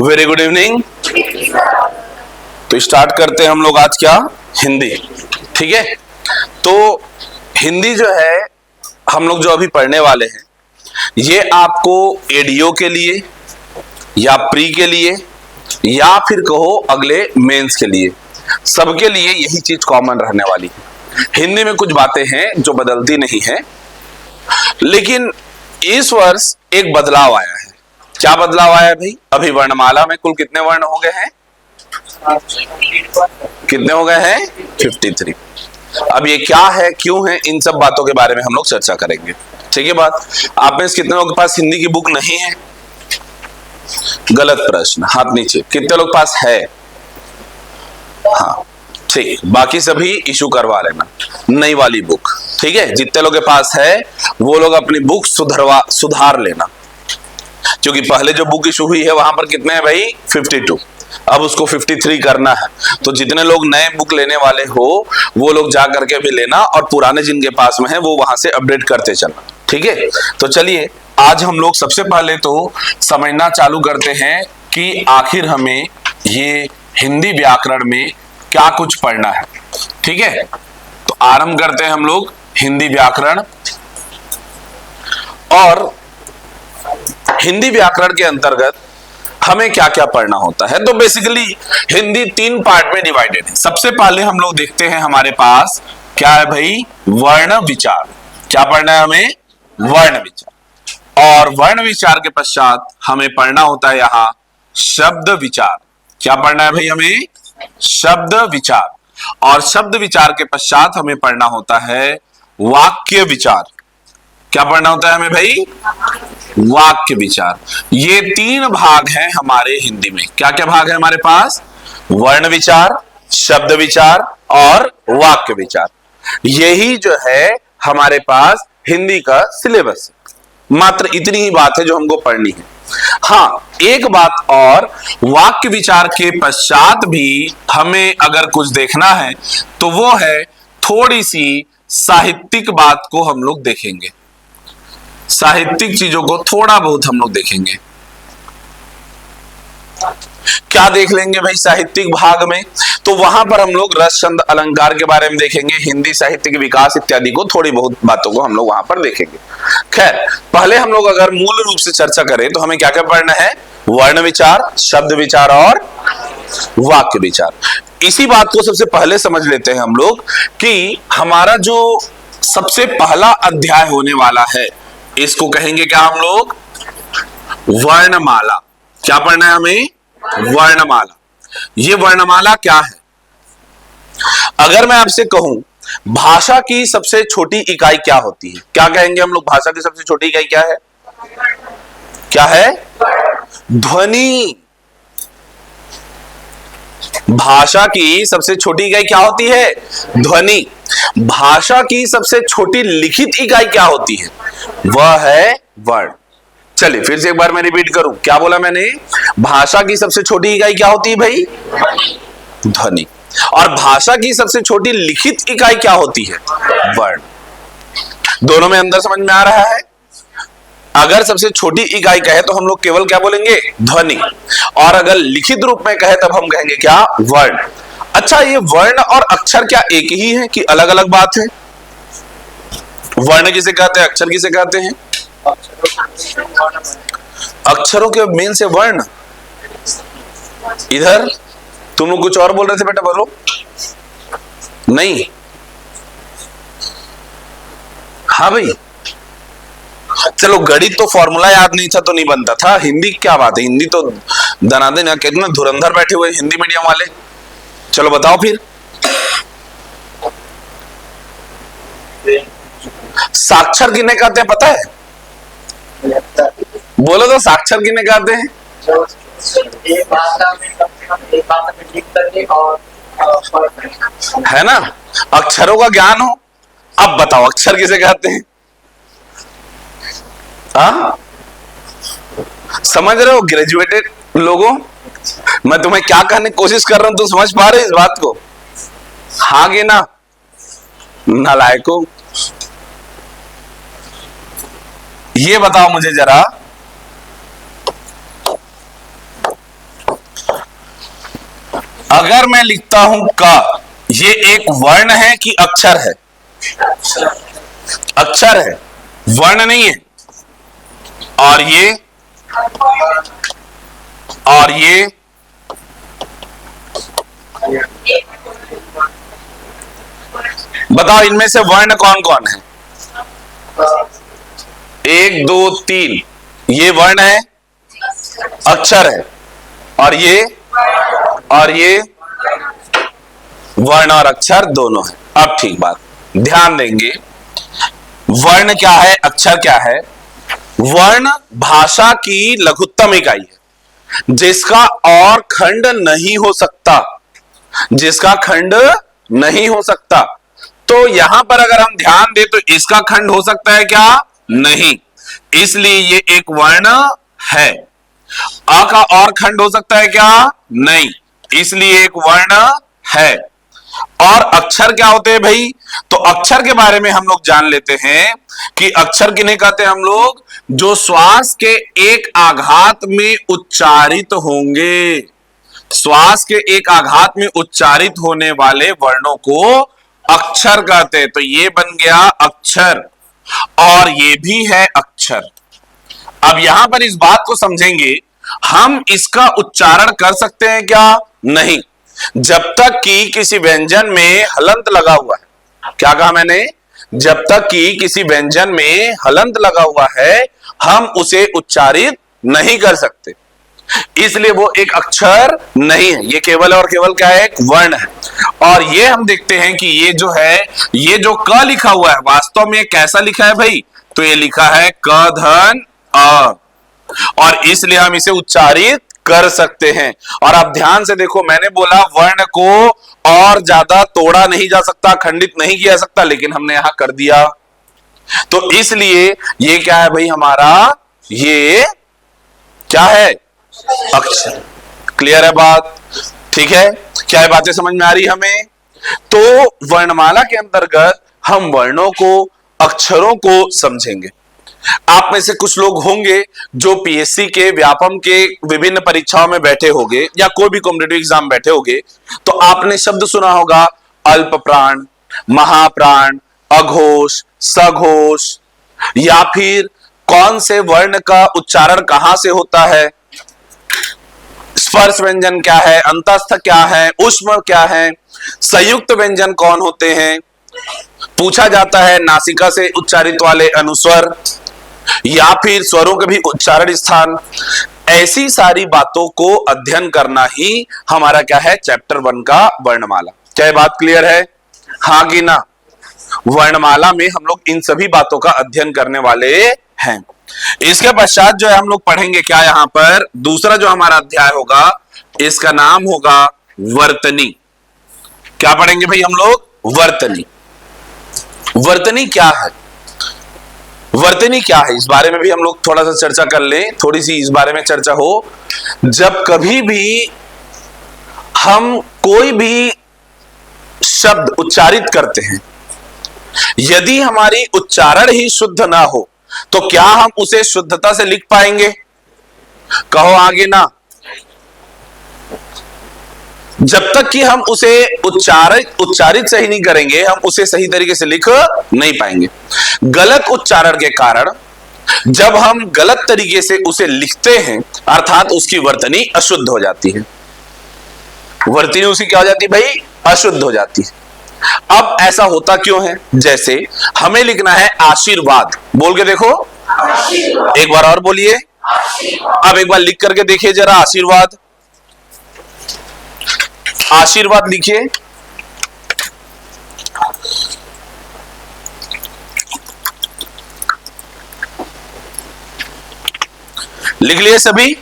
Very good evening. तो start करते हैं हम लोग आज क्या, हिंदी। ठीक है, तो हिंदी जो है हम लोग जो अभी पढ़ने वाले हैं, ये आपको एडीओ के लिए या प्री के लिए या फिर कहो अगले मेंस के लिए, सबके लिए यही चीज कॉमन रहने वाली है। हिंदी में कुछ बातें हैं जो बदलती नहीं है, लेकिन इस वर्ष एक बदलाव आया है। क्या बदलाव आया है भाई? अभी वर्णमाला में कुल कितने वर्ण हो गए हैं? कितने हो गए हैं? 53। अब ये क्या है, क्यों है, इन सब बातों के बारे में हम लोग चर्चा करेंगे। ठीक है बात। आप में से कितने लोगों के पास हिंदी की बुक नहीं है? गलत प्रश्न, हाथ नीचे। कितने लोग पास है? हाँ ठीक, बाकी सभी इशू करवा लेना नई वाली बुक। ठीक है, जितने लोगों के पास है वो लोग अपनी बुक सुधार लेना, क्योंकि पहले जो बुक इशू हुई है वहां पर कितने हैं भाई? 52। अब उसको 53 करना है। तो जितने लोग नए बुक लेने वाले हो वो लोग जा करके भी लेना, और पुराने जिनके पास में है वो वहां से अपडेट करते चलना। ठीक है, तो चलिए आज हम लोग सबसे पहले तो समझना चालू करते हैं कि आखिर हमें ये हिंदी व्याकरण में क्या कुछ पढ़ना है। ठीक है, तो आरंभ करते हैं हम लोग हिंदी व्याकरण। और हिंदी व्याकरण के अंतर्गत हमें क्या क्या पढ़ना होता है। तो बेसिकली हिंदी 3 पार्ट में डिवाइडेड है। सबसे पहले हम लोग देखते हैं हमारे पास क्या है भाई? वर्ण विचार। क्या पढ़ना है हमें? वर्ण विचार। और वर्ण विचार के पश्चात हमें पढ़ना होता है यहां शब्द विचार। क्या पढ़ना है भाई हमें? शब्द विचार। और शब्द विचार के पश्चात हमें पढ़ना होता है वाक्य विचार। क्या पढ़ना होता है हमें भाई? वाक्य विचार। ये 3 भाग हैं हमारे हिंदी में। क्या क्या भाग है हमारे पास? वर्ण विचार, शब्द विचार और वाक्य विचार। यही जो है हमारे पास हिंदी का सिलेबस। मात्र इतनी ही बात है जो हमको पढ़नी है। हाँ, एक बात और, वाक्य विचार के पश्चात भी हमें अगर कुछ देखना है तो वो है थोड़ी सी साहित्यिक बात को हम लोग देखेंगे। साहित्यिक चीजों को थोड़ा बहुत हम लोग देखेंगे। क्या देख लेंगे भाई साहित्यिक भाग में? तो वहां पर हम लोग रस छंद अलंकार के बारे में देखेंगे, हिंदी साहित्य के विकास इत्यादि को, थोड़ी बहुत बातों को हम लोग वहां पर देखेंगे। खैर, पहले हम लोग अगर मूल रूप से चर्चा करें तो हमें क्या क्या पढ़ना है? वर्ण विचार, शब्द विचार और वाक्य विचार। इसी बात को सबसे पहले समझ लेते हैं हम लोग कि हमारा जो सबसे पहला अध्याय होने वाला है, इसको कहेंगे क्या हम लोग? वर्णमाला। क्या पढ़ना है हमें? वर्णमाला। ये वर्णमाला क्या है? अगर मैं आपसे कहूं भाषा की सबसे छोटी इकाई क्या होती है, क्या कहेंगे हम लोग? भाषा की सबसे छोटी इकाई क्या है? क्या है? ध्वनि। भाषा की सबसे छोटी इकाई क्या होती है? ध्वनि। भाषा की सबसे छोटी लिखित इकाई क्या होती है? वह है वर्ण। चलिए फिर से एक बार मैं रिपीट करूं, क्या बोला मैंने? भाषा की सबसे छोटी इकाई क्या होती है भाई? ध्वनि। और भाषा की सबसे छोटी लिखित इकाई क्या होती है? वर्ण। दोनों में अंदर समझ में आ रहा है? अगर सबसे छोटी इकाई कहे तो हम लोग केवल क्या बोलेंगे? ध्वनि। और अगर लिखित रूप में कहे तब हम कहेंगे क्या? वर्ण। अच्छा, ये वर्ण और अक्षर क्या एक ही है कि अलग अलग बात है? वर्ण किसे कहते हैं, अक्षर किसे कहते हैं? अक्षरों के मेन से वर्ण। इधर तुम लोग कुछ और बोल रहे थे बेटा, बोलो। नहीं, हाँ भाई, चलो गणित तो फॉर्मूला याद नहीं था तो नहीं बनता था, हिंदी क्या बात है? हिंदी तो दनादन ना, कितना धुरंधर बैठे हुए हिंदी मीडियम वाले। चलो बताओ फिर, साक्षर किन्हें कहते हैं पता है? बोलो तो, साक्षर किन्हें कहते हैं? है ना, अक्षरों का ज्ञान हो। अब बताओ अक्षर किसे कहते हैं? हाँ, समझ रहे हो ग्रेजुएटेड लोगों? मैं तुम्हें क्या कहने की कोशिश कर रहा हूं, तुम समझ पा रहे इस बात को? हाँ कि ना? नालायकों, ये बताओ मुझे जरा, अगर मैं लिखता हूं क, ये एक वर्ण है कि अक्षर है? अक्षर है, वर्ण नहीं है। और ये बताओ, इनमें से वर्ण कौन कौन है? 1 2 3, ये वर्ण है, अक्षर है। और ये वर्ण और अक्षर दोनों है। अब ठीक बात, ध्यान देंगे, वर्ण क्या है, अक्षर क्या है? वर्ण भाषा की लघुत्तम इकाई है, जिसका और खंड नहीं हो सकता, जिसका खंड नहीं हो सकता। तो यहां पर अगर हम ध्यान दें तो इसका खंड हो सकता है क्या? नहीं, इसलिए ये एक वर्ण है। अ का और खंड हो सकता है क्या? नहीं, इसलिए एक वर्ण है। और अक्षर क्या होते हैं भाई? तो अक्षर के बारे में हम लोग जान लेते हैं कि अक्षर किन्हें कहते हैं हम लोग? जो श्वास के एक आघात में उच्चारित होंगे, श्वास के एक आघात में उच्चारित होने वाले वर्णों को अक्षर कहते हैं। तो ये बन गया अक्षर, और ये भी है अक्षर। अब यहां पर इस बात को समझेंगे, हम इसका उच्चारण कर सकते हैं क्या? नहीं, जब तक कि किसी व्यंजन में हलंत लगा हुआ है। क्या कहा मैंने? जब तक कि किसी व्यंजन में हलंत लगा हुआ है, हम उसे उच्चारित नहीं कर सकते, इसलिए वो एक अक्षर नहीं है। ये केवल और केवल क्या है? एक वर्ण है। और ये हम देखते हैं कि ये जो है, ये जो क लिखा हुआ है, वास्तव में कैसा लिखा है भाई? तो ये लिखा है क धन अ, और इसलिए हम इसे उच्चारित कर सकते हैं। और आप ध्यान से देखो, मैंने बोला वर्ण को और ज्यादा तोड़ा नहीं जा सकता, खंडित नहीं किया जा सकता, लेकिन हमने यहां कर दिया। तो इसलिए ये क्या है भाई हमारा? ये क्या है? अक्षर। क्लियर है बात? ठीक है, क्या है बातें समझ में आ रही हमें? तो वर्णमाला के अंतर्गत हम वर्णों को, अक्षरों को समझेंगे। आप में से कुछ लोग होंगे जो पीएससी के, व्यापम के विभिन्न परीक्षाओं में बैठे होंगे, या कोई भी कॉम्पिटिटिव एग्जाम बैठे होंगे, तो आपने शब्द सुना होगा अल्प प्राण, महाप्राण, अघोष, सघोष, या फिर कौन से वर्ण का उच्चारण कहां से होता है, स्पर्श व्यंजन क्या है, अंतस्थ क्या है, ऊष्म क्या है, संयुक्त व्यंजन कौन होते हैं, पूछा जाता है नासिका से उच्चारित वाले अनुस्वर, या फिर स्वरों के भी उच्चारण स्थान। ऐसी सारी बातों को अध्ययन करना ही हमारा क्या है? चैप्टर 1 का वर्णमाला। क्या बात क्लियर है? हाँ कि ना? वर्णमाला में हम लोग इन सभी बातों का अध्ययन करने वाले हैं। इसके पश्चात जो है हम लोग पढ़ेंगे क्या? यहां पर दूसरा जो हमारा अध्याय होगा, इसका नाम होगा वर्तनी। क्या पढ़ेंगे भाई हम लोग? वर्तनी। वर्तनी क्या है? वर्तनी क्या है, इस बारे में भी हम लोग थोड़ा सा चर्चा कर लें, थोड़ी सी इस बारे में चर्चा हो। जब कभी भी हम कोई भी शब्द उच्चारित करते हैं, यदि हमारी उच्चारण ही शुद्ध ना हो, तो क्या हम उसे शुद्धता से लिख पाएंगे? कहो आगे ना। जब तक कि हम उसे उच्चारित सही नहीं करेंगे, हम उसे सही तरीके से लिख नहीं पाएंगे। गलत उच्चारण के कारण जब हम गलत तरीके से उसे लिखते हैं, अर्थात उसकी वर्तनी अशुद्ध हो जाती है। वर्तनी उसकी क्या हो जाती है भाई? अशुद्ध हो जाती है। अब ऐसा होता क्यों है? जैसे हमें लिखना है आशीर्वाद, बोल के देखो, एक बार और बोलिए। अब एक बार लिख करके देखिए जरा, आशीर्वाद। आशीर्वाद लिखिए। लिख लिए सभी?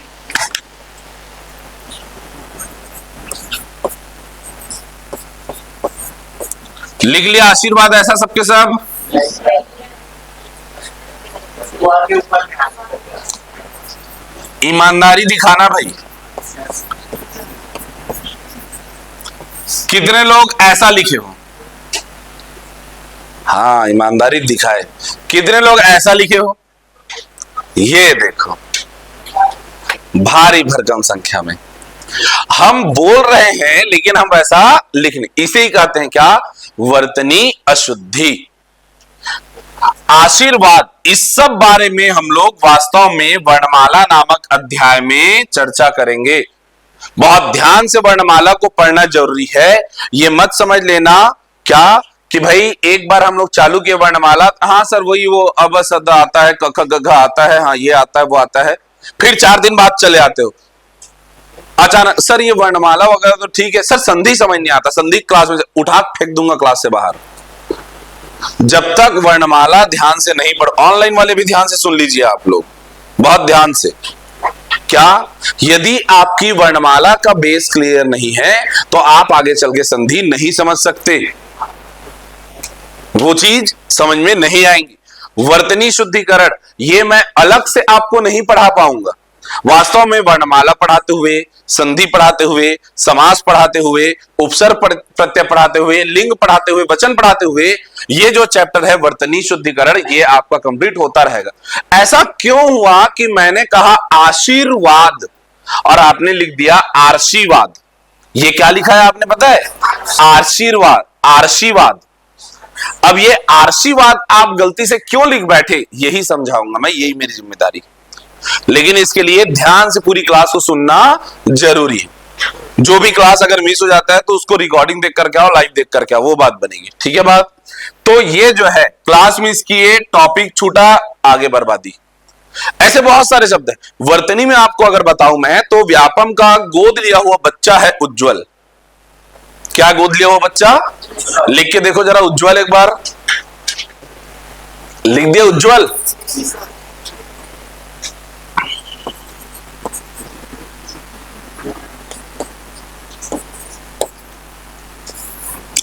लिख लिया आशीर्वाद ऐसा सबके सब? ईमानदारी दिखाना भाई। कितने लोग ऐसा लिखे हो? हाँ, ईमानदारी दिखाए। कितने लोग ऐसा लिखे हो? ये देखो, भारी भरकम संख्या में। हम बोल रहे हैं लेकिन हम वैसा लिख नहीं, इसे ही कहते हैं क्या? वर्तनी अशुद्धि। आशीर्वाद, इस सब बारे में हम लोग वास्तव में वर्णमाला नामक अध्याय में चर्चा करेंगे। बहुत ध्यान से वर्णमाला को पढ़ना जरूरी है। ये मत समझ लेना क्या कि भाई एक बार हम लोग चालू किए वर्णमाला, हाँ सर वही वो अब सद आता है, क ख ग घ आता है, हाँ ये आता है वो आता है, फिर 4 दिन बाद चले आते हो अचानक सर ये वर्णमाला वगैरह तो ठीक है सर, संधि समझ नहीं आता, संधि क्लास में उठा फेंक दूंगा क्लास से बाहर। जब तक वर्णमाला ध्यान से नहीं पढ़, ऑनलाइन वाले भी ध्यान से सुन लीजिए आप लोग, बहुत ध्यान से। क्या? यदि आपकी वर्णमाला का बेस क्लियर नहीं है तो आप आगे चल के संधि नहीं समझ सकते, वो चीज समझ में नहीं आएंगी। वर्तनी शुद्धिकरण ये मैं अलग से आपको नहीं पढ़ा पाऊंगा। वास्तव में वर्णमाला पढ़ाते हुए, संधि पढ़ाते हुए, समास पढ़ाते हुए, उपसर्ग प्रत्यय पढ़ाते हुए, लिंग पढ़ाते हुए, वचन पढ़ाते हुए, ये जो चैप्टर है वर्तनी शुद्धिकरण ये आपका कंप्लीट होता रहेगा। ऐसा क्यों हुआ कि मैंने कहा आशीर्वाद और आपने लिख दिया आर्शीवाद? ये क्या लिखा है आपने पता है? आशीर्वाद, आर्शीवाद। अब ये आर्शीवाद आप गलती से क्यों लिख बैठे यही समझाऊंगा मैं, यही मेरी जिम्मेदारी। लेकिन इसके लिए ध्यान से पूरी क्लास को सुनना जरूरी है। जो भी क्लास अगर मिस हो जाता है तो उसको रिकॉर्डिंग देख करके आओ, लाइव देख करके आओ, वो बात बनेगी। ठीक है बात? तो ये जो है क्लास मिस किए, टॉपिक छूटा, आगे बर्बादी, ऐसे बहुत सारे शब्द है। वर्तनी में आपको अगर बताऊं मैं तो व्यापम का गोद लिया हुआ बच्चा है उज्जवल। क्या गोद लिया हुआ बच्चा? लिख के देखो जरा उज्जवल, एक बार लिख दिया उज्जवल।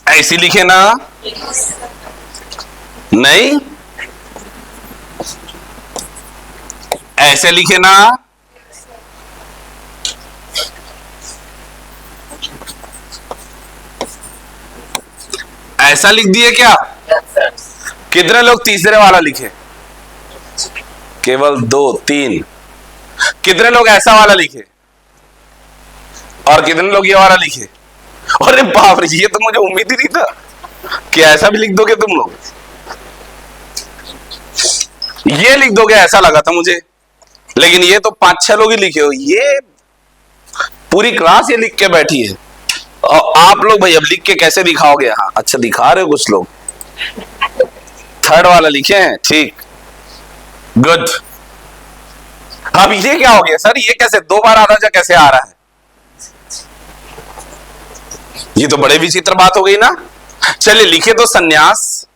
ऐसी लिखे ना? नहीं, ऐसे लिखे ना? ऐसा लिख दिए क्या? कितने लोग तीसरे वाला लिखे? केवल 2 3। कितने लोग ऐसा वाला लिखे? और कितने लोग ये वाला लिखे? अरे बाप रे, ये तो मुझे उम्मीद ही नहीं था कि ऐसा भी लिख दोगे तुम लोग। ये लिख दोगे ऐसा लगा था मुझे, लेकिन ये तो 5-6 लोग ही लिखे हो। ये पूरी क्लास ये लिख के बैठी है और आप लोग भाई अब लिख के कैसे दिखाओगे? हाँ अच्छा दिखा रहे हो कुछ लोग, 3rd वाला लिखे हैं, ठीक, गुड। अब ये क्या हो गया सर? ये कैसे 2 बार आधा जा कैसे आ रहा है? ये तो बड़े विचित्र बात हो गई ना। चलिए लिखे तो संन्यास।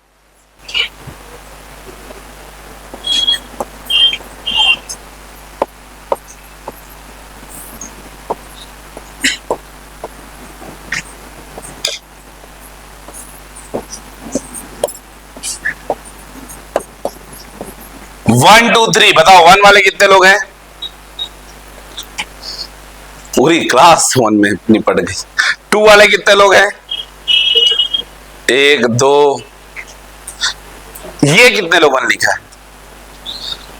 वन 2 3 बताओ, 1 वाले कितने लोग हैं? पूरी क्लास 1 में निपट गई। 2 वाले कितने लोग हैं? 1 2। ये कितने लोगों ने लिखा है?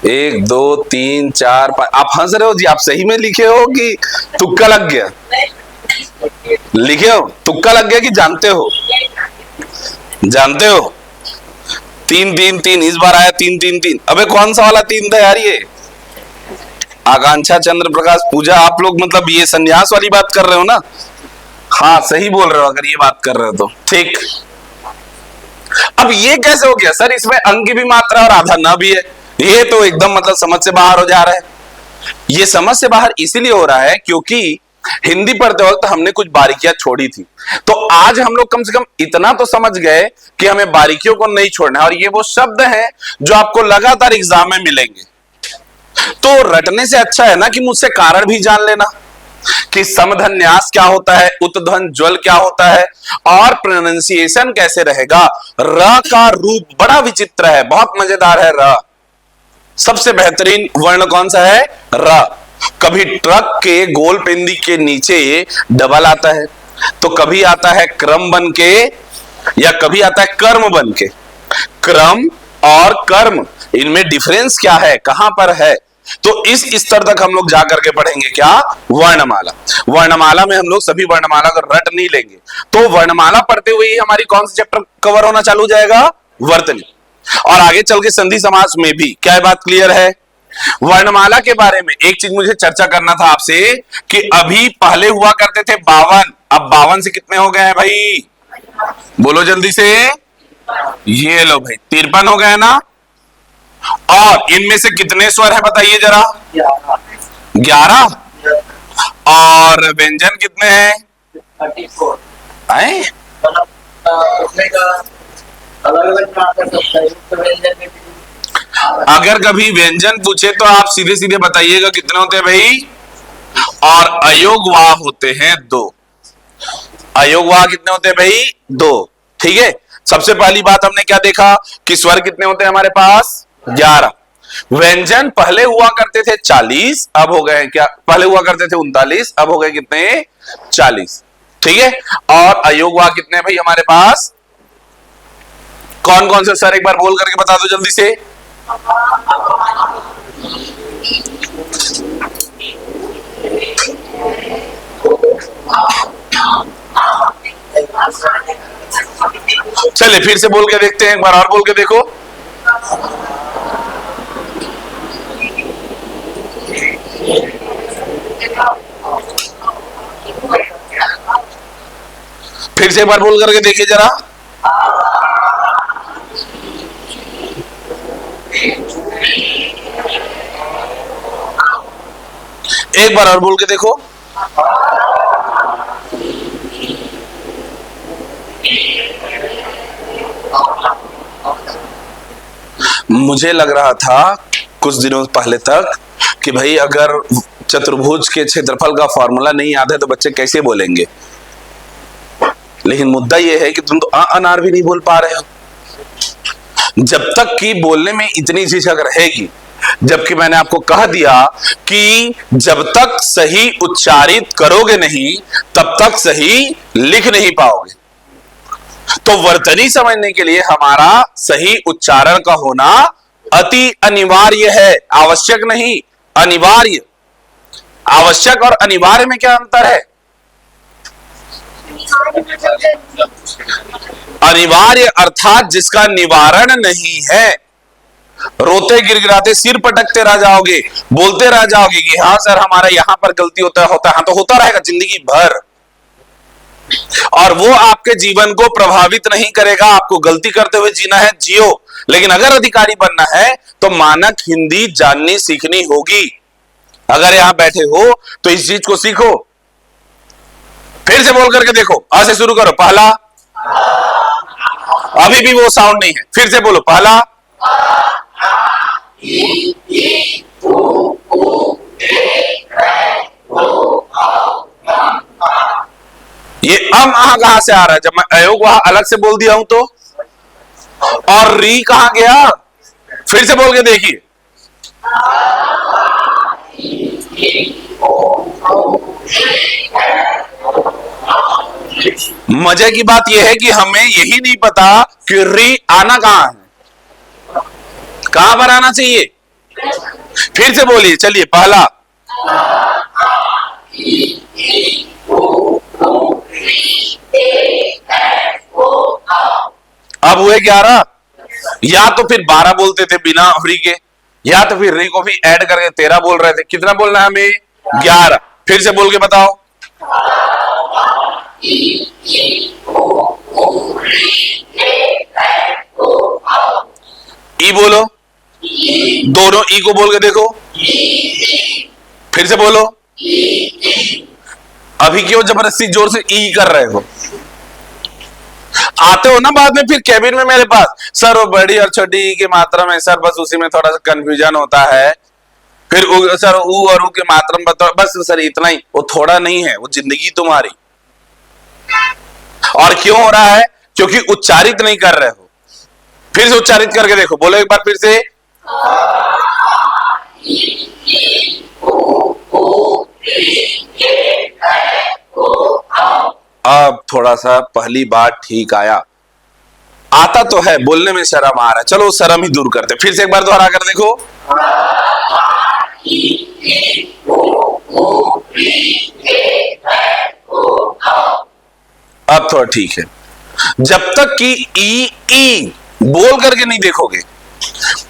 1 2 3 4 5। आप हंस रहे हो जी, आप सही में लिखे हो कि तुक्का लग गया? लिखे हो? तुक्का लग गया कि जानते हो? जानते हो? 3 3 3 इस बार आया, 3 3 3। अबे कौन सा वाला 3 था यार? ये आकांक्षा चंद्र प्रकाश पूजा, आप लोग मतलब ये संन्यास वाली बात कर रहे हो ना? हाँ सही बोल रहे हो अगर ये बात कर रहे हो तो, ठीक। अब ये कैसे हो गया सर? इसमें अंक की भी मात्रा और आधा न भी है। ये तो एकदम मतलब समझ से बाहर हो जा रहा है। ये समझ से बाहर इसीलिए हो रहा है क्योंकि हिंदी पढ़ते वक्त हमने कुछ बारीकियां छोड़ी थी। तो आज हम लोग कम से कम इतना तो समझ गए कि हमें बारीकियों को नहीं छोड़ना है। और ये वो शब्द हैं जो आपको लगातार एग्जाम में मिलेंगे। तो रटने से अच्छा है ना कि मुझसे कारण भी जान लेना कि समधन्यास क्या होता है, उत्ध्वन ज्वल क्या होता है और प्रोनाउंसिएशन कैसे रहेगा। र का रूप बड़ा विचित्र है, बहुत मजेदार है। र सबसे बेहतरीन वर्ण कौन सा है? र। कभी ट्रक के गोल पेंदी के नीचे डबल आता है, तो कभी आता है क्रम बन के, या कभी आता है कर्म बन के। क्रम और कर्म, इनमें डिफरेंस क्या है, कहां पर है, तो इस स्तर तक हम लोग जा करके पढ़ेंगे क्या, वर्णमाला। वर्णमाला में हम लोग सभी वर्णमाला को रट नहीं लेंगे, तो वर्णमाला पढ़ते हुए ही हमारी कौन सा चैप्टर कवर होना चालू हो जाएगा, वर्तनी। और आगे चल के संधि समास में भी क्या बात क्लियर है। वर्णमाला के बारे में एक चीज मुझे चर्चा करना था आपसे कि अभी पहले हुआ करते थे 52, अब 52 से कितने हो गए हैं भाई, बोलो जल्दी से, ये लो भाई 53 हो गए ना। और इनमें से कितने स्वर है बताइए जरा, 11। और व्यंजन कितने हैं, 34। आए? अगर कभी व्यंजन पूछे तो आप सीधे सीधे बताइएगा कितने होते हैं भाई, और अयोगवाह होते हैं 2। अयोगवाह कितने होते हैं भाई, 2। ठीक है, सबसे पहली बात हमने क्या देखा कि स्वर कितने होते हैं हमारे पास, 11। व्यंजन पहले हुआ करते थे 40, अब हो गए क्या, पहले हुआ करते थे 39, अब हो गए कितने, 40। ठीक है, और अयोगवाह कितने भाई हमारे पास, कौन कौन से सर एक बार बोल करके बता दो जल्दी से। चलिए फिर से बोल के देखते हैं, एक बार और बोल के देखो। फिर से एक बार बोल करके देखिए जरा। एक बार और बोल के देखो। मुझे लग रहा था कुछ दिनों पहले तक कि भाई अगर चतुर्भुज के क्षेत्रफल का फॉर्मूला नहीं याद है तो बच्चे कैसे बोलेंगे, लेकिन मुद्दा यह है कि तुम तो अनार भी नहीं बोल पा रहे हो। जब तक कि बोलने में इतनी झिझक रहेगी, जबकि मैंने आपको कह दिया कि जब तक सही उच्चारित करोगे नहीं तब तक सही लिख नहीं पाओगे। तो वर्तनी समझने के लिए हमारा सही उच्चारण का होना अति अनिवार्य है, आवश्यक नहीं, अनिवार्य। आवश्यक और अनिवार्य में क्या अंतर है, अनिवार्य अर्थात जिसका निवारण नहीं है। रोते गिड़गिड़ाते सिर पटकते रह जाओगे, बोलते रह जाओगे कि हाँ सर हमारा यहां पर गलती होता है, हाँ तो होता रहेगा जिंदगी भर, और वो आपके जीवन को प्रभावित नहीं करेगा। आपको गलती करते हुए जीना है, जियो, लेकिन अगर अधिकारी बनना है तो मानक हिंदी जाननी सीखनी होगी। अगर यहां बैठे हो तो इस चीज को सीखो। फिर से बोल करके देखो, आ से शुरू करो, पहला, अभी भी वो साउंड नहीं है, फिर से बोलो, पहला, ये कहां से आ रहा है, जब मैं अयोग वहां अलग से बोल दिया हूं तो, और री कहां गया, फिर से बोल के देखिए, मजे की बात यह है कि हमें यही नहीं पता कि री आना कहां है, कहां पर आना चाहिए। फिर से बोलिए, चलिए, पहला, अब हुए 11, या तो फिर 12 बोलते थे बिना री के, या तो फिर री को भी ऐड करके 13 बोल रहे थे। कितना बोलना है हमें, 11। फिर से बोल के बताओ, ई बोलो, दोनों ई को बोल के देखो, फिर से बोलो। अभी क्यों जबरदस्ती जोर से ई कर रहे हो, आते हो ना बाद में फिर कैबिन में मेरे पास, सर वो बड़ी और छोटी ई की मात्रा में सर बस उसी में थोड़ा सा कंफ्यूजन होता है, फिर सर ऊ और ऊ के मात्रा में बताओ, बस सर इतना ही, वो थोड़ा नहीं है, वो जिंदगी तुम्हारी। और क्यों हो रहा है, क्योंकि उच्चारित नहीं कर रहे हो। फिर से उच्चारित करके देखो, बोलो एक बार फिर से, अब थोड़ा सा पहली बार ठीक आया, आता तो है, बोलने में शर्म आ रहा है, चलो शर्म ही दूर करते। फिर से एक बार दोहरा कर देखो, अब थोड़ा ठीक है। जब तक कि ई बोल करके नहीं देखोगे,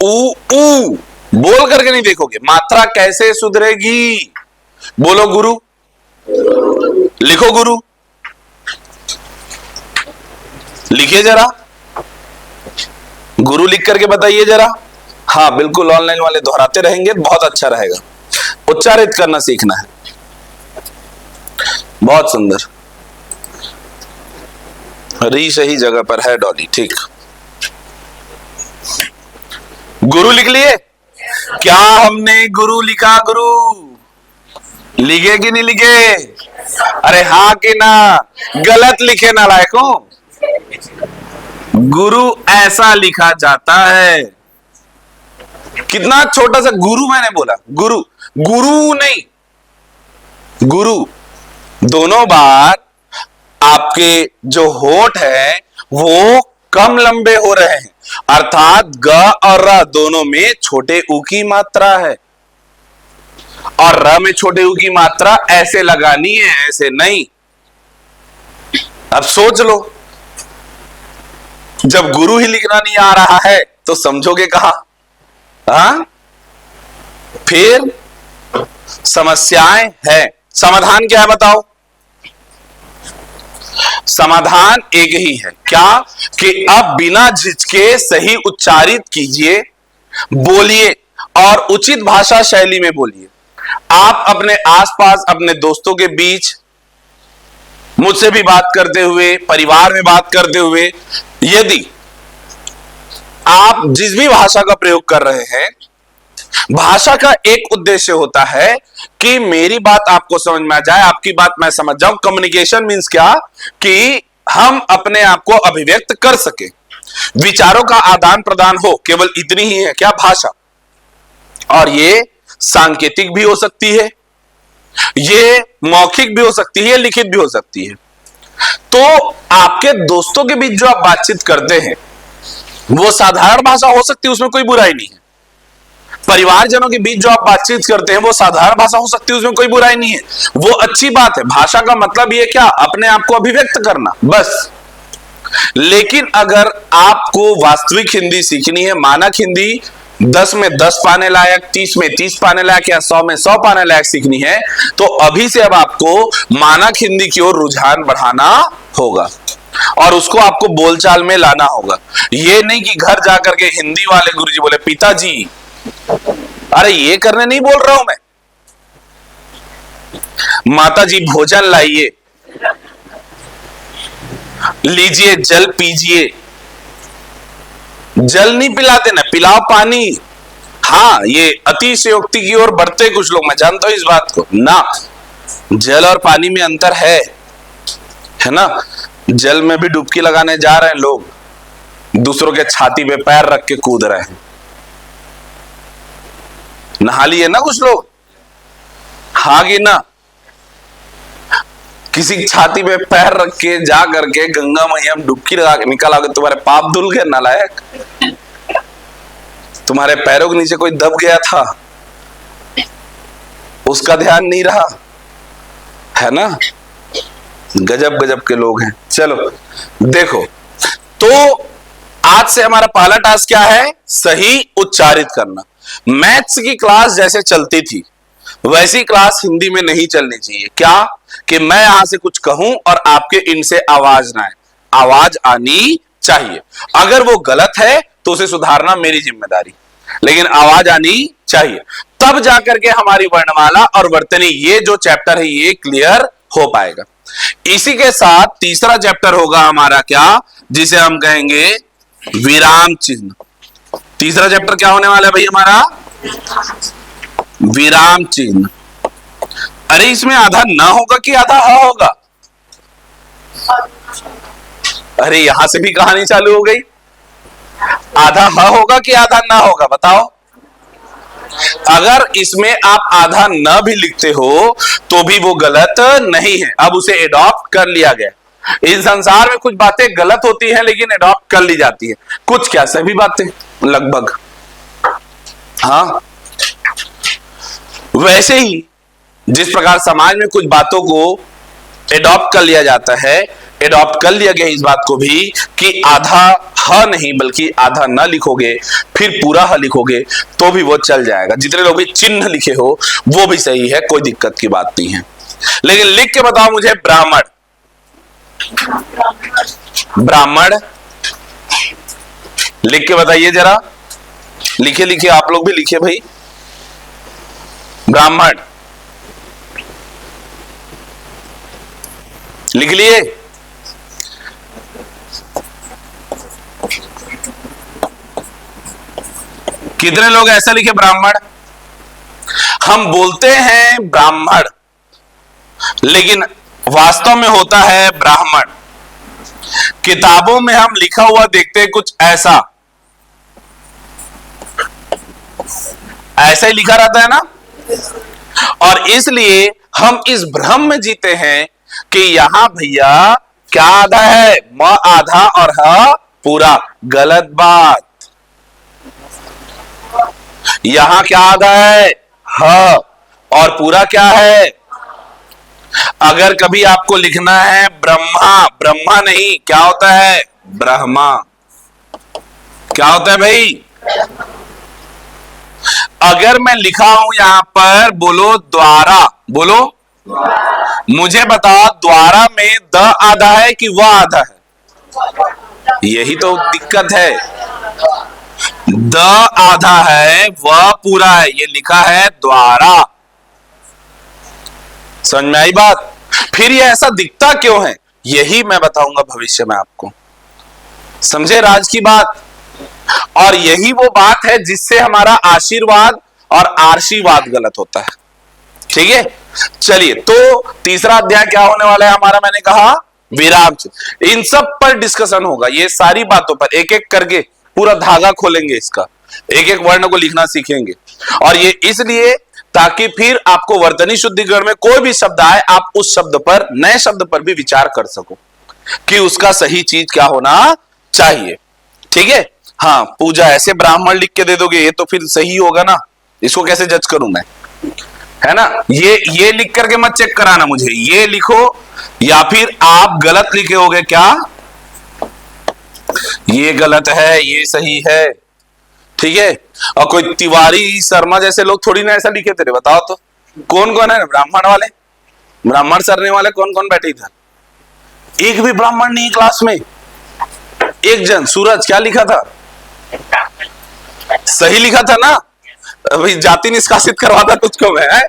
ऊ बोल करके नहीं देखोगे, मात्रा कैसे सुधरेगी? बोलो गुरु, लिखो गुरु, लिखिए जरा, गुरु लिख करके बताइए जरा। हाँ बिल्कुल, ऑनलाइन वाले दोहराते रहेंगे बहुत अच्छा रहेगा। उच्चारित करना सीखना है। बहुत सुंदर, री सही जगह पर है डॉली, ठीक। गुरु लिख लिए? क्या हमने गुरु लिखा? गुरु लिखे कि नहीं लिखे? अरे हाँ कि ना? गलत लिखे ना लायकों। गुरु ऐसा लिखा जाता है। कितना छोटा सा गुरु मैंने बोला, गुरु, गुरु नहीं, गुरु। दोनों बार आपके जो होठ है वो कम लंबे हो रहे हैं, अर्थात ग और र दोनों में छोटे ऊ की मात्रा है, और र में छोटे ऊ की मात्रा ऐसे लगानी है, ऐसे नहीं। अब सोच लो, जब गुरु ही लिखना नहीं आ रहा है तो समझोगे कहां? हाँ, फिर समस्याएं हैं। समाधान क्या है बताओ? समाधान एक ही है, क्या? कि अब बिना झिझके सही उच्चारित कीजिए, बोलिए और उचित भाषा शैली में बोलिए। आप अपने आसपास, अपने दोस्तों के बीच, मुझसे भी बात करते हुए, परिवार में बात करते हुए, यदि आप जिस भी भाषा का प्रयोग कर रहे हैं, भाषा का एक उद्देश्य होता है कि मेरी बात आपको समझ में आ जाए, आपकी बात मैं समझ जाऊं। कम्युनिकेशन मीन्स क्या? कि हम अपने आप को अभिव्यक्त कर सके, विचारों का आदान प्रदान हो, केवल इतनी ही है क्या भाषा। और ये सांकेतिक भी हो सकती है, ये मौखिक भी हो सकती है, लिखित भी हो सकती है। तो आपके दोस्तों के बीच जो आप बातचीत करते हैं वो साधारण भाषा हो सकती है, उसमें कोई बुराई नहीं है। परिवारजनों के बीच जो आप बातचीत करते हैं वो साधारण भाषा हो सकती है, उसमें कोई बुराई नहीं है, वो अच्छी बात है। भाषा का मतलब ये क्या? अपने आप को अभिव्यक्त करना, बस। लेकिन अगर आपको वास्तविक हिंदी सीखनी है, मानक हिंदी 10 में 10 पाने लायक, 30 में 30 पाने लायक या 100 में 100 पाने लायक सीखनी है, तो अभी से अब आपको मानक हिंदी की ओर रुझान बढ़ाना होगा और उसको आपको बोलचाल में लाना होगा। ये नहीं कि घर जाकर के हिंदी वाले गुरुजी बोले पिताजी, अरे ये करने नहीं बोल रहा हूं मैं, माताजी भोजन लाइए, लीजिए जल पीजिए। जल नहीं पिलाते ना, पिलाओ पानी। हाँ, ये अतिशयोक्ति की ओर बढ़ते कुछ लोग, मैं जानता हूं इस बात को ना। जल और पानी में अंतर है ना? जल में भी डुबकी लगाने जा रहे हैं लोग, दूसरों के छाती पे पैर रख के कूद रहे हैं। नहा लिए ना कुछ लोग, हाँ कि ना? किसी की छाती पे पैर रख के जा करके गंगा मैया में डुबकी लगा के निकल आओगे, तुम्हारे पाप धुल गए नालायक। तुम्हारे पैरों के नीचे कोई दब गया था, उसका ध्यान नहीं रहा, है ना? गजब गजब के लोग हैं। चलो देखो, तो आज से हमारा पहला टास्क क्या है? सही उच्चारित करना। मैथ्स की क्लास जैसे चलती थी वैसी क्लास हिंदी में नहीं चलनी चाहिए। क्या? कि मैं यहां से कुछ कहूं और आपके इनसे आवाज ना आए, आवाज आनी चाहिए। अगर वो गलत है तो उसे सुधारना मेरी जिम्मेदारी, लेकिन आवाज आनी चाहिए, तब जाकर के हमारी वर्णमाला और वर्तनी, ये जो चैप्टर है ये क्लियर हो पाएगा। इसी के साथ तीसरा चैप्टर होगा हमारा क्या, जिसे हम कहेंगे विराम चिन्ह। तीसरा चैप्टर क्या होने वाला है भाई हमारा? विराम चिन्ह। अरे इसमें आधा ना होगा कि आधा हा होगा? अरे यहां से भी कहानी चालू हो गई। आधा हा होगा कि आधा ना होगा बताओ? अगर इसमें आप आधा न भी लिखते हो तो भी वो गलत नहीं है, अब उसे एडॉप्ट कर लिया गया। इस संसार में कुछ बातें गलत होती हैं लेकिन एडॉप्ट कर ली जाती है, कुछ क्या सभी बातें लगभग। हाँ, वैसे ही जिस प्रकार समाज में कुछ बातों को एडॉप्ट कर लिया जाता है, एडॉप्ट कर लिया गया इस बात को भी कि आधा ह नहीं बल्कि आधा न लिखोगे फिर पूरा ह लिखोगे तो भी वो चल जाएगा। जितने लोग भी चिन्ह लिखे हो वो भी सही है, कोई दिक्कत की बात नहीं है। लेकिन लिख के बताओ मुझे ब्राह्मण, ब्राह्मण लिख के बताइए जरा, लिखे लिखे आप लोग भी लिखे भाई। ब्राह्मण लिख लिए? कितने लोग ऐसा लिखे ब्राह्मण? हम बोलते हैं ब्राह्मण लेकिन वास्तव में होता है ब्राह्मण। किताबों में हम लिखा हुआ देखते हैं कुछ ऐसा, ऐसा ही लिखा रहता है ना, और इसलिए हम इस भ्रम में जीते हैं कि यहां भैया क्या आधा है, म आधा और ह पूरा। गलत बात। यहां क्या आधा है, ह, और पूरा क्या है। अगर कभी आपको लिखना है ब्रह्मा, ब्रह्मा नहीं, क्या होता है ब्रह्मा। क्या होता है भाई? अगर मैं लिखा हूं यहां पर, बोलो द्वारा, बोलो मुझे बताओ द्वारा में द आधा है कि वह आधा है? यही तो दिक्कत है। द आधा है वह पूरा है, ये लिखा है द्वारा। समझ में आई बात? फिर ये ऐसा दिखता क्यों है, यही मैं बताऊंगा भविष्य में आपको। समझे राज की बात? और यही वो बात है जिससे हमारा आशीर्वाद और आशीर्वाद गलत होता है। ठीक है, चलिए तो तीसरा अध्याय क्या होने वाला है हमारा, मैंने कहा विराम चिन्ह। इन सब पर डिस्कशन होगा, ये सारी बातों पर एक एक करके पूरा धागा खोलेंगे इसका, एक एक वर्ण को लिखना सीखेंगे। और ये इसलिए ताकि फिर आपको वर्तनी शुद्धिकरण में कोई भी शब्द आए, आप उस शब्द पर, नए शब्द पर भी विचार कर सको कि उसका सही चीज क्या होना चाहिए। ठीक है, हाँ पूजा ऐसे ब्राह्मण लिख के दे दोगे ये तो फिर सही होगा ना, इसको कैसे जज करूं मैं, है ना। ये लिख करके मत चेक कराना मुझे, ये लिखो या फिर आप गलत लिखे होगे क्या, ये गलत है ये सही है। ठीक है, और कोई तिवारी शर्मा जैसे लोग थोड़ी ना ऐसा लिखे थे, बताओ तो कौन कौन है ब्राह्मण वाले, ब्राह्मण सरने वाले कौन कौन बैठे इधर? एक भी ब्राह्मण नहीं क्लास में, एक जन। सूरज क्या लिखा था? सही लिखा था ना, अभी जाति निष्कासित करवाता तुझको मैं।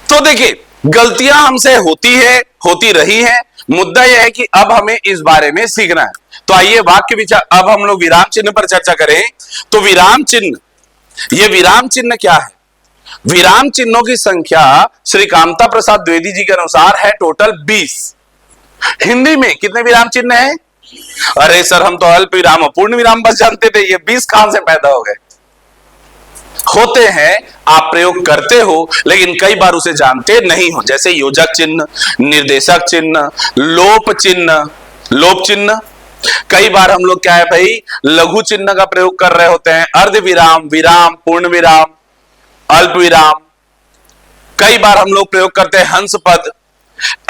तो देखिए गलतियां हमसे होती है, होती रही है, मुद्दा यह है कि अब हमें इस बारे में सीखना है। तो आइए वाक्य विचार, अब हम लोग विराम चिन्ह पर चर्चा करें। तो विराम चिन्ह, ये विराम चिन्ह क्या है? विराम चिन्हों की संख्या श्री कामता प्रसाद द्विवेदी जी के अनुसार है टोटल 20। हिंदी में कितने विराम चिन्ह हैं? अरे सर हम तो अल्प विराम और पूर्ण विराम बस जानते थे, ये 20 कहां से पैदा हो गए? होते हैं, आप प्रयोग करते हो लेकिन कई बार उसे जानते नहीं हो, जैसे योजक चिन्ह, निर्देशक चिन्ह, लोप चिन्ह। लोप चिन्ह कई बार हम लोग क्या है भाई, लघु चिन्ह का प्रयोग कर रहे होते हैं, अर्ध विराम, विराम, पूर्ण विराम, अल्प विराम। कई बार हम लोग प्रयोग करते हैं हंस पद।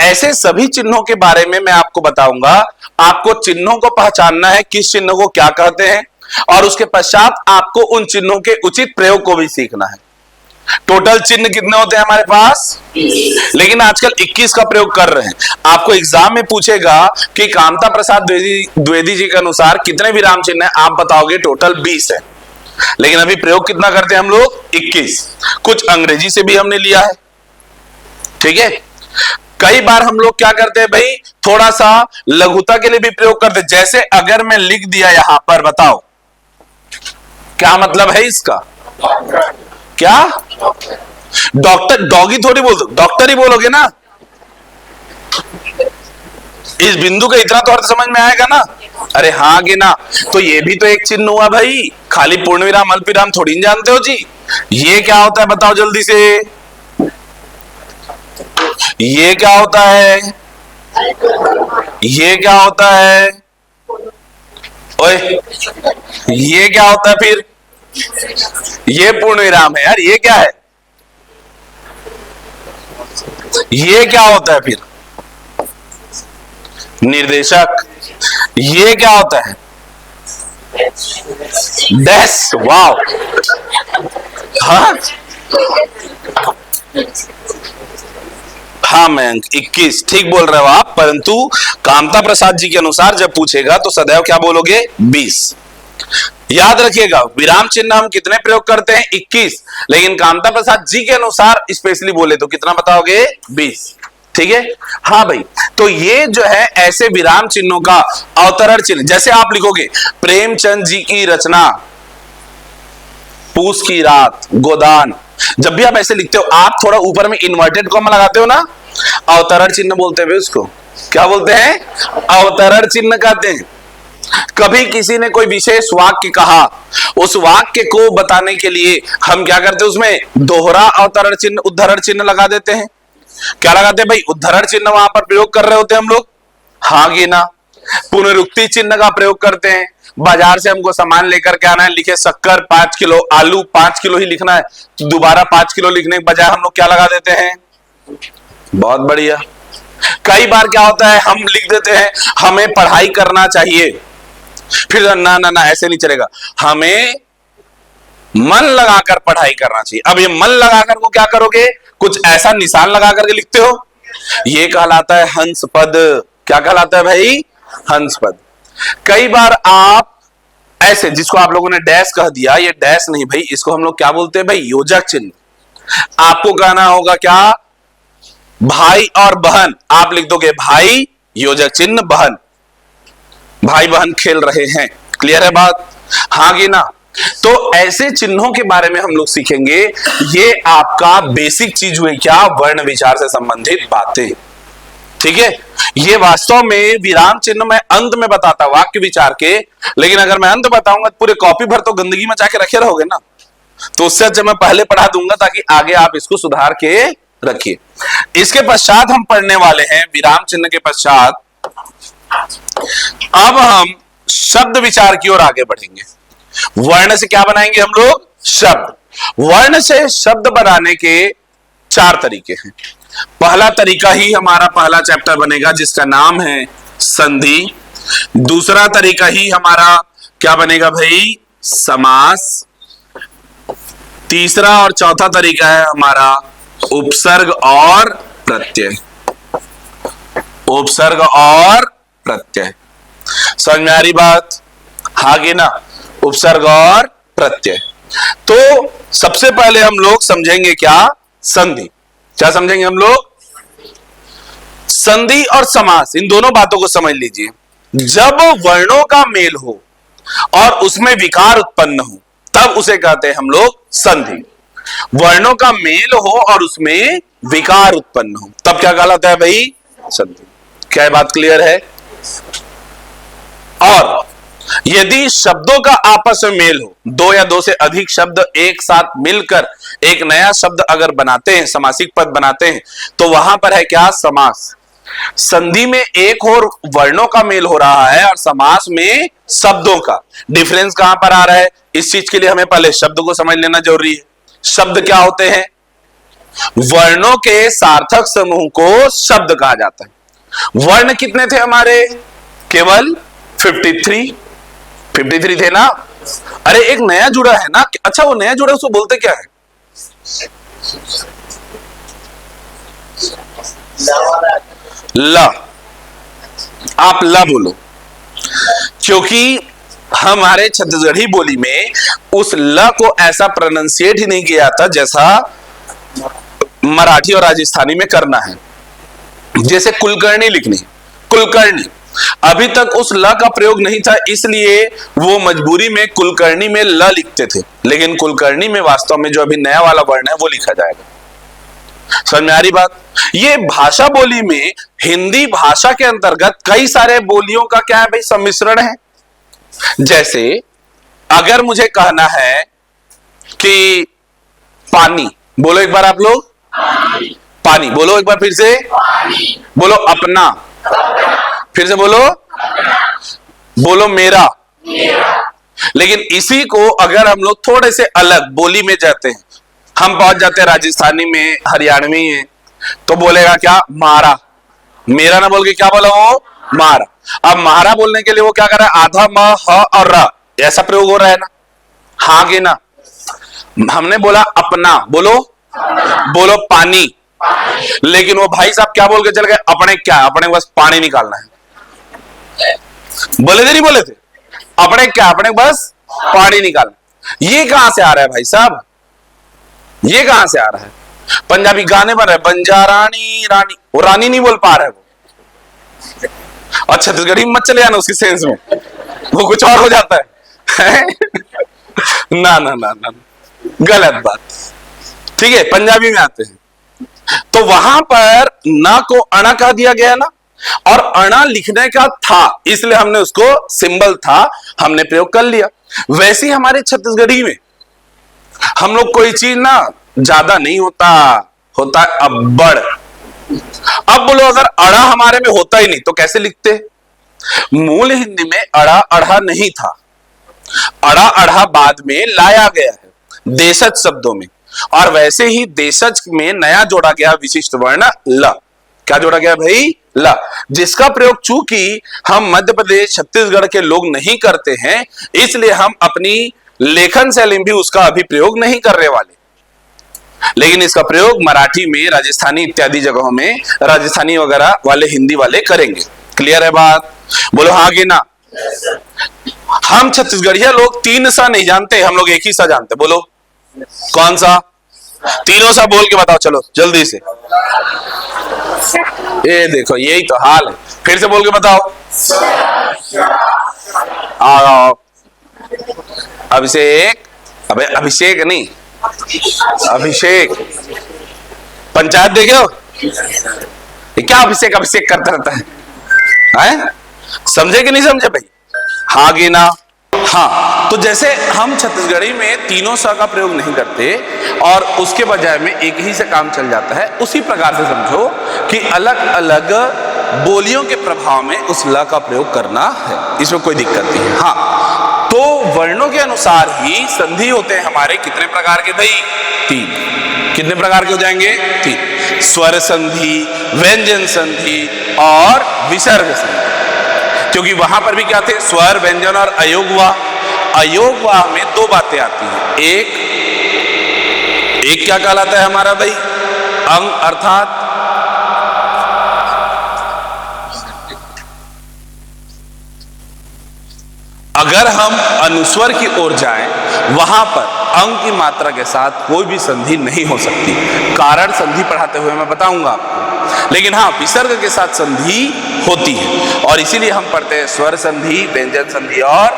ऐसे सभी चिन्हों के बारे में मैं आपको बताऊंगा। आपको चिन्हों को पहचानना है, किस चिन्ह को क्या कहते हैं, और उसके पश्चात आपको उन चिन्हों के उचित प्रयोग को भी सीखना है। टोटल चिन्ह कितने होते हैं हमारे पास? लेकिन आजकल 21 का प्रयोग कर रहे हैं। आपको एग्जाम में पूछेगा कि कामता प्रसाद द्विवेदी जी के अनुसार कितने विराम चिन्ह हैं, आप बताओगे टोटल 20 है, लेकिन अभी प्रयोग कितना करते हैं हम लोग? 21। कुछ अंग्रेजी से भी हमने लिया है। ठीक है, कई बार हम लोग क्या करते हैं भाई, थोड़ा सा लघुता के लिए भी प्रयोग करते हैं। जैसे अगर मैं लिख दिया यहां पर, बताओ क्या मतलब है इसका? क्या? डॉक्टर, डॉगी थोड़ी बोल दो, डॉक्टर ही बोलोगे ना। इस बिंदु का इतना तो अर्थ समझ में आएगा ना। अरे हाँ गे ना, तो ये भी तो एक चिन्ह हुआ भाई, खाली पूर्ण विराम अल्प विराम थोड़ी नहीं जानते हो जी। ये क्या होता है बताओ जल्दी से, ये क्या होता है? ये क्या होता है? ओए ये क्या होता है फिर? ये पूर्ण विराम है यार, ये क्या है? ये क्या होता है फिर? निर्देशक। ये क्या होता है? डैश। वाओ। हाँ हाँ मयंक, 21 ठीक बोल रहे हो आप, परंतु कामता प्रसाद जी के अनुसार जब पूछेगा तो सदैव क्या बोलोगे? 20। याद रखिएगा, विराम चिन्ह हम कितने प्रयोग करते हैं? 21, लेकिन कामता प्रसाद जी के अनुसार स्पेशली बोले तो कितना बताओगे? 20। ठीक है। हाँ भाई, तो ये जो है ऐसे विराम चिन्हों का अवतरण चिन्ह, जैसे आप लिखोगे प्रेमचंद जी की रचना, पूस की रात, गोदान, जब भी आप ऐसे लिखते हो आप थोड़ा ऊपर में इन्वर्टेड कॉमा लगाते हो ना, अवतरण चिन्ह बोलते हैं उसको। क्या बोलते हैं? अवतरण चिन्ह कहते हैं। कभी किसी ने कोई विशेष वाक्य कहा, उस वाक्य को बताने के लिए हम क्या करते हैं? उसमें दोहरा अवतरण चिन्ह, उद्धरण चिन्ह लगा देते हैं। क्या लगाते हैं भाई? उद्धरण चिन्ह वहां पर प्रयोग कर रहे होते हैं हम लोग। हाँ कि ना? पुनरुक्ति चिन्ह का प्रयोग करते हैं। बाजार से हमको सामान लेकर के आना है, लिखे शक्कर 5 किलो, आलू 5 किलो ही लिखना है, तो दोबारा 5 किलो लिखने के बजाय हम लोग क्या लगा देते हैं? बहुत बढ़िया। कई बार क्या होता है, हम लिख देते हैं हमें पढ़ाई करना चाहिए, फिर ना ना ना ऐसे नहीं चलेगा, हमें मन लगाकर पढ़ाई करना चाहिए। अब ये मन लगाकर को क्या करोगे? कुछ ऐसा निशान लगा करके लिखते हो, ये कहलाता है हंस पद। क्या कहलाता है भाई? हंस पद। कई बार आप ऐसे, जिसको आप लोगों ने डैश कह दिया, ये डैश नहीं भाई, इसको हम लोग क्या बोलते हैं भाई? योजक चिन्ह। आपको कहना होगा क्या? भाई और बहन, आप लिख दोगे भाई योजक चिन्ह बहन, भाई बहन खेल रहे हैं। क्लियर है बात? हाँ कि ना? तो ऐसे चिन्हों के बारे में हम लोग सीखेंगे। ये आपका बेसिक चीज हुई क्या? वर्ण विचार से संबंधित बातें। ठीक है। ये वास्तव में विराम चिन्ह मैं अंत में बताता वाक्य विचार के, लेकिन अगर मैं अंत बताऊंगा तो पूरे कॉपी भर तो गंदगी में जाके रखे रहोगे ना, तो उससे अच्छा मैं पहले पढ़ा दूंगा ताकि आगे आप इसको सुधार के रखिए। इसके पश्चात हम पढ़ने वाले हैं, विराम चिन्ह के पश्चात अब हम शब्द विचार की ओर आगे बढ़ेंगे। वर्ण से क्या बनाएंगे हम लोग? शब्द। वर्ण से शब्द बनाने के 4 तरीके हैं। पहला तरीका ही हमारा पहला चैप्टर बनेगा, जिसका नाम है संधि। दूसरा तरीका ही हमारा क्या बनेगा भाई? समास। तीसरा और चौथा तरीका है हमारा उपसर्ग और प्रत्यय। उपसर्ग और प्रत्यय। समझ में आ रही बात? हाँ कि ना? उपसर्ग और प्रत्यय। तो सबसे पहले हम लोग समझेंगे क्या? संधि। क्या समझेंगे हम लोग? संधि और समास, इन दोनों बातों को समझ लीजिए। जब वर्णों का मेल हो और उसमें विकार उत्पन्न हो, तब उसे कहते हैं हम लोग संधि। वर्णों का मेल हो और उसमें विकार उत्पन्न हो, तब क्या कहलाता है भाई? संधि। क्या ये बात क्लियर है? और यदि शब्दों का आपस में मेल हो, 2 या 2 से अधिक शब्द एक साथ मिलकर एक नया शब्द अगर बनाते हैं, समासिक पद बनाते हैं, तो वहां पर है क्या? समास। संधि में एक और वर्णों का मेल हो रहा है और समास में शब्दों का। डिफरेंस कहां पर आ रहा है? इस चीज के लिए हमें पहले शब्द को समझ लेना जरूरी है। शब्द क्या होते हैं? वर्णों के सार्थक समूह को शब्द कहा जाता है। वर्ण कितने थे हमारे? केवल 53 थे ना? अरे एक नया जुड़ा है ना? अच्छा, वो नया जुड़ा उसको बोलते क्या है? ल। आप ल बोलो, क्योंकि हमारे छत्तीसगढ़ी बोली में उस ल को ऐसा प्रोनाउंसिएट ही नहीं किया जाता जैसा मराठी और राजस्थानी में करना है। जैसे कुलकर्णी लिखनी, कुलकर्णी, अभी तक उस ल का प्रयोग नहीं था, इसलिए वो मजबूरी में कुलकर्णी में ल लिखते थे, लेकिन कुलकर्णी में वास्तव में जो अभी नया वाला वर्ण है वो लिखा जाएगा। समझ में आ रही बात? ये भाषा बोली में हिंदी भाषा के अंतर्गत कई सारे बोलियों का क्या है भाई? सम्मिश्रण है। जैसे अगर मुझे कहना है कि पानी, बोलो एक बार आप लोग, पानी बोलो एक बार, फिर से बोलो अपना, फिर से बोलो, बोलो मेरा। लेकिन इसी को अगर हम लोग थोड़े से अलग बोली में जाते हैं, हम पहुंच जाते हैं राजस्थानी में, हरियाणवी में, तो बोलेगा क्या? मारा। मेरा ना बोल के क्या बोला वो? मारा। अब मारा बोलने के लिए वो क्या कर रहा है? आधा म ह और र ऐसा प्रयोग हो रहा है ना, हाँ कि ना? हमने बोला अपना, बोलो बोलो पानी, लेकिन वो भाई साहब क्या बोल के चल गए? अपने क्या? अपने बस पानी निकालना है। बोले थे नहीं बोले थे? अपने क्या? अपने बस पानी निकालना। ये कहां से आ रहा है भाई साहब? ये कहां से आ रहा है? पंजाबी गाने बन रहे, बंजारानी रानी, वो रानी नहीं बोल पा रहा है वो। और छत्तीसगढ़ी मत चले जाना उसकी सेंस में, वो कुछ और हो जाता है। ना ना ना ना, गलत बात। ठीक है, पंजाबी में आते हैं। तो वहां पर ना को अणा कह दिया गया ना, और अणा लिखने का था, इसलिए हमने उसको सिंबल था हमने प्रयोग कर लिया। वैसे ही हमारे छत्तीसगढ़ी में हम लोग कोई चीज ना ज्यादा नहीं होता, होता है अब्बड़। अब बोलो अगर अड़ा हमारे में होता ही नहीं तो कैसे लिखते? मूल हिंदी में अड़ा अढ़ा नहीं था, अड़ा अढ़ा बाद में लाया गया है देशज शब्दों में, और वैसे ही देशज में नया जोड़ा गया विशिष्ट वर्ण ल। क्या जोड़ा गया भाई? ल, जिसका प्रयोग चूंकि हम मध्य प्रदेश छत्तीसगढ़ के लोग नहीं करते हैं, इसलिए हम अपनी लेखन शैली भी उसका अभी प्रयोग नहीं करने वाले, लेकिन इसका प्रयोग मराठी में, राजस्थानी इत्यादि जगहों में, राजस्थानी वगैरह वाले हिंदी वाले करेंगे। क्लियर है बात? बोलो हाँ कि ना? हम छत्तीसगढ़िया लोग तीन सा नहीं जानते, हम लोग एक ही सा जानते। बोलो कौन सा? तीनों सा बोल के बताओ, चलो जल्दी से। ये देखो यही तो हाल है, फिर से बोल के बताओ। आओ अभिषेक, अबे अभिषेक नहीं, अभिषेक। पंचायत देखे हो? ये क्या अभिषेक अभिषेक करता रहता है? समझे कि नहीं समझे भाई? हाँ कि ना? हाँ, तो जैसे हम छत्तीसगढ़ी में तीनों स का प्रयोग नहीं करते और उसके बजाय में एक ही से काम चल जाता है, उसी प्रकार से समझो कि अलग अलग बोलियों के प्रभाव में उस ल का प्रयोग करना है, इसमें कोई दिक्कत नहीं है। हाँ, तो वर्णों के अनुसार ही संधि होते हैं हमारे। कितने प्रकार के भाई? तीन। कितने प्रकार के हो जाएंगे? तीन। स्वर संधि, व्यंजन संधि और विसर्ग संधि। क्योंकि वहां पर भी क्या थे? स्वर, व्यंजन और अयोगवाह। अयोगवाह में दो बातें आती हैं। एक क्या कहलाता है हमारा भाई? अंग, अर्थात अगर हम अनुस्वर की ओर जाएं, वहां पर अंग की मात्रा के साथ कोई भी संधि नहीं हो सकती। कारण संधि पढ़ाते हुए मैं बताऊंगा आपको, लेकिन हाँ विसर्ग के साथ संधि होती है, और इसीलिए हम पढ़ते हैं स्वर संधि, व्यंजन संधि और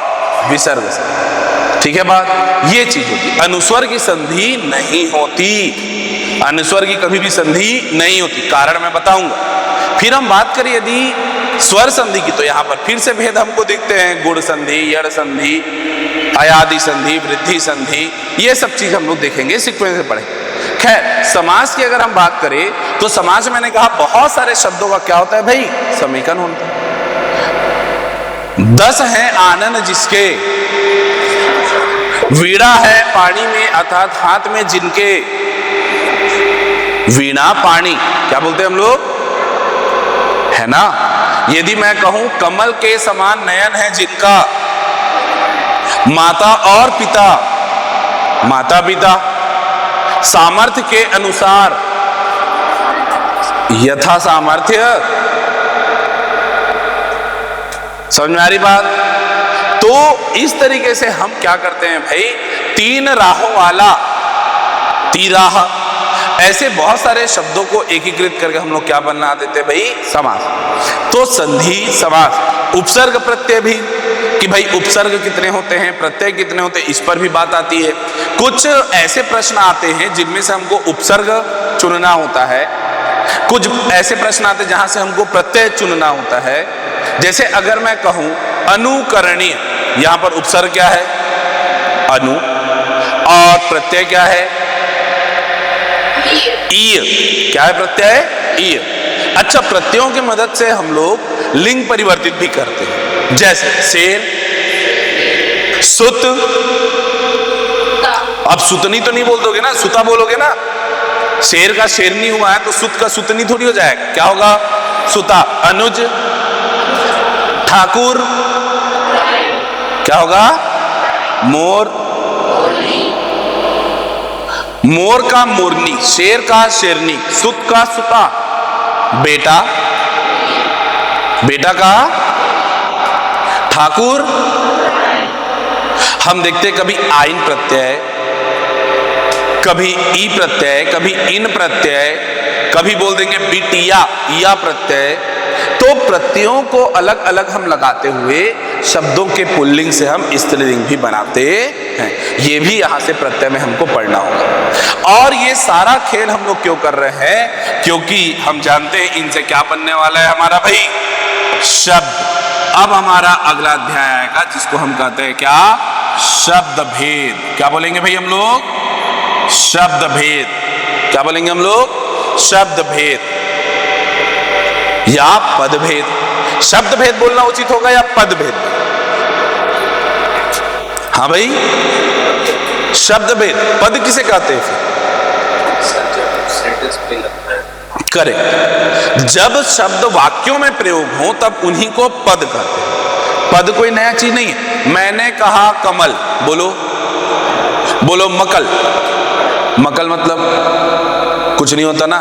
विसर्ग संधि। ठीक है बात? ये चीज होती। अनुस्वर की संधि नहीं होती, अनुस्वर की कभी भी संधि नहीं होती, कारण मैं बताऊंगा। फिर हम बात करें यदि स्वर संधि की, तो यहां पर फिर से भेद हमको दिखते हैं। गुण संधि, यड़ संधि, अयादि संधि, वृद्धि संधि, ये सब चीज हम लोग देखेंगे, सीक्वेंस से पढ़ेंगे। खैर, समास की अगर हम बात करें तो समास में मैंने कहा बहुत सारे शब्दों का क्या होता है भाई? समीकरण होता है। 10 हैं आनन जिसके, वीणा है पानी में अर्थात हाथ में जिनके, वीणा पानी क्या बोलते हैं हम लोग, है ना? यदि मैं कहूं कमल के समान नयन है जिनका, माता और पिता, माता पिता। सामर्थ्य के अनुसार, यथा सामर्थ्य। समझ में आ रही बात? तो इस तरीके से हम क्या करते हैं भाई? तीन राहों वाला, तिराह, ऐसे बहुत सारे शब्दों को एकीकृत करके हम लोग क्या बना देते भाई? समास। तो संधि समास। उपसर्ग प्रत्यय भी, कि भाई उपसर्ग कितने होते हैं, प्रत्यय कितने होते हैं, इस पर भी बात आती है। कुछ ऐसे प्रश्न आते हैं जिनमें से हमको उपसर्ग चुनना होता है, कुछ ऐसे प्रश्न आते हैं जहां से हमको प्रत्यय चुनना होता है। जैसे अगर मैं कहूं अनुकरणीय, यहां पर उपसर्ग क्या है? अनु, और प्रत्यय क्या है? ईय। क्या है प्रत्यय? ईय। अच्छा, प्रत्ययों की मदद से हम लोग लिंग परिवर्तित भी करते हैं, जैसे शेर, सुत। अब सुतनी तो नहीं बोल दोगे ना, सुता बोलोगे ना, शेर का शेरनी हुआ है तो सुत का सुतनी थोड़ी हो जाएगा, क्या होगा? सुता। अनुज, ठाकुर, क्या होगा? मोर, मोर का मोरनी, शेर का शेरनी, सुत का सुता, बेटा, बेटा का ठाकुर। हम देखते कभी आइन प्रत्यय, कभी ई प्रत्यय, कभी इन प्रत्यय, कभी बोल देंगे बिटिया या प्रत्यय। तो प्रत्ययों को अलग अलग हम लगाते हुए शब्दों के पुल्लिंग से हम स्त्रीलिंग भी बनाते हैं। ये भी यहां से प्रत्यय में हमको पढ़ना होगा। और ये सारा खेल हम लोग क्यों कर रहे हैं? क्योंकि हम जानते हैं इनसे क्या बनने वाला है हमारा भाई, शब्द। अब हमारा अगला अध्याय आएगा जिसको हम कहते हैं क्या? शब्द भेद। क्या बोलेंगे भाई हम लोग? शब्द भेद। क्या बोलेंगे हम लोग? शब्द भेद या पद भेद। शब्द भेद बोलना उचित होगा या पद भेद? हाँ भाई, शब्द भेद। पद किसे कहते हैं फिर? करेक्ट। जब शब्द वाक्यों में प्रयोग हो तब उन्हीं को पद कहते हैं। पद कोई नया चीज नहीं है। मैंने कहा कमल, बोलो बोलो मकल। मकल मतलब कुछ नहीं होता ना।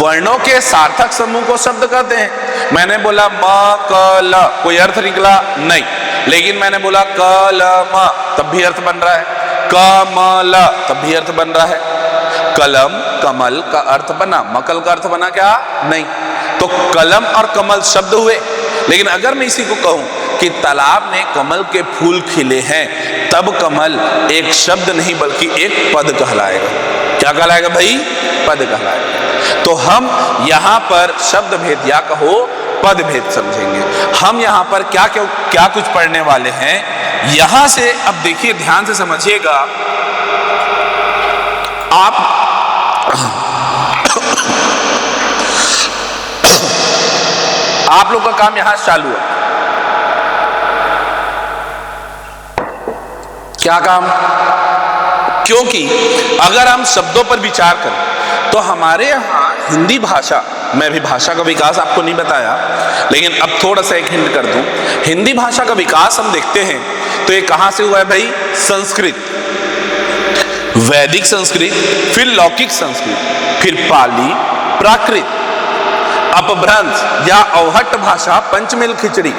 वर्णों के सार्थक समूह को शब्द कहते हैं। मैंने बोला मकल, कोई अर्थ निकला नहीं, लेकिन मैंने बोला कलम, तब भी अर्थ बन रहा है। कमल, तब भी अर्थ बन रहा है। कलम कमल का अर्थ बना, मकल का अर्थ बना क्या? नहीं। तो कलम और कमल शब्द हुए। लेकिन अगर मैं इसी को कहूं कि तालाब में कमल के फूल खिले हैं, तब कमल एक शब्द नहीं बल्कि एक पद कहलाएगा। क्या कहलाएगा भाई? पद कहलाएगा। तो हम यहां पर शब्द भेद या कहो पद भेद समझेंगे। हम यहां पर क्या कुछ पढ़ने वाले हैं यहां से। अब देखिए, ध्यान से समझिएगा। आप लोग का काम यहां चालू है। क्या काम? क्योंकि अगर हम शब्दों पर विचार करें तो हमारे यहां हिंदी भाषा, मैं भी भाषा का विकास आपको नहीं बताया, लेकिन अब थोड़ा सा एक हिंट कर दूं। हिंदी भाषा का विकास हम देखते हैं तो ये कहां से हुआ है भाई? संस्कृत, वैदिक संस्कृत, फिर लौकिक संस्कृत, फिर पाली, प्राकृत, अपभ्रंश या अवहट्ट भाषा, पंचमेल खिचड़ी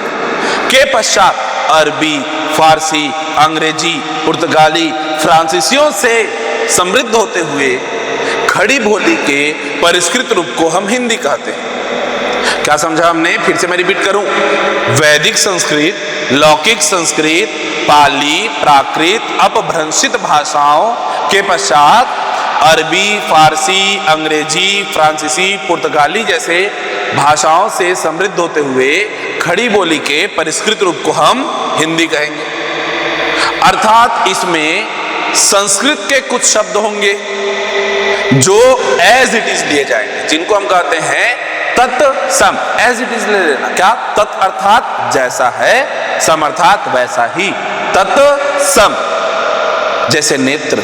के पश्चात अरबी, फारसी, अंग्रेजी, पुर्तगाली, फ्रांसीसियों से समृद्ध होते हुए खड़ी बोली के परिष्कृत रूप को हम हिंदी कहते हैं। क्या समझा हमने? फिर से मैं रिपीट करूं। वैदिक संस्कृत, लौकिक संस्कृत, पाली, प्राकृत, अपभ्रंशित भाषाओं के पश्चात अरबी, फारसी, अंग्रेजी, फ्रांसीसी, पुर्तगाली जैसे भाषाओं से समृद्ध होते हुए खड़ी बोली के परिष्कृत रूप को हम हिंदी कहेंगे। अर्थात इसमें संस्कृत के कुछ शब्द होंगे जो एज इट इज लिए जाएंगे, जिनको हम कहते हैं तत्सम। एज इट इज ले लेना। क्या? तत् अर्थात जैसा है, सम अर्थात वैसा ही। तत्सम। जैसे नेत्र,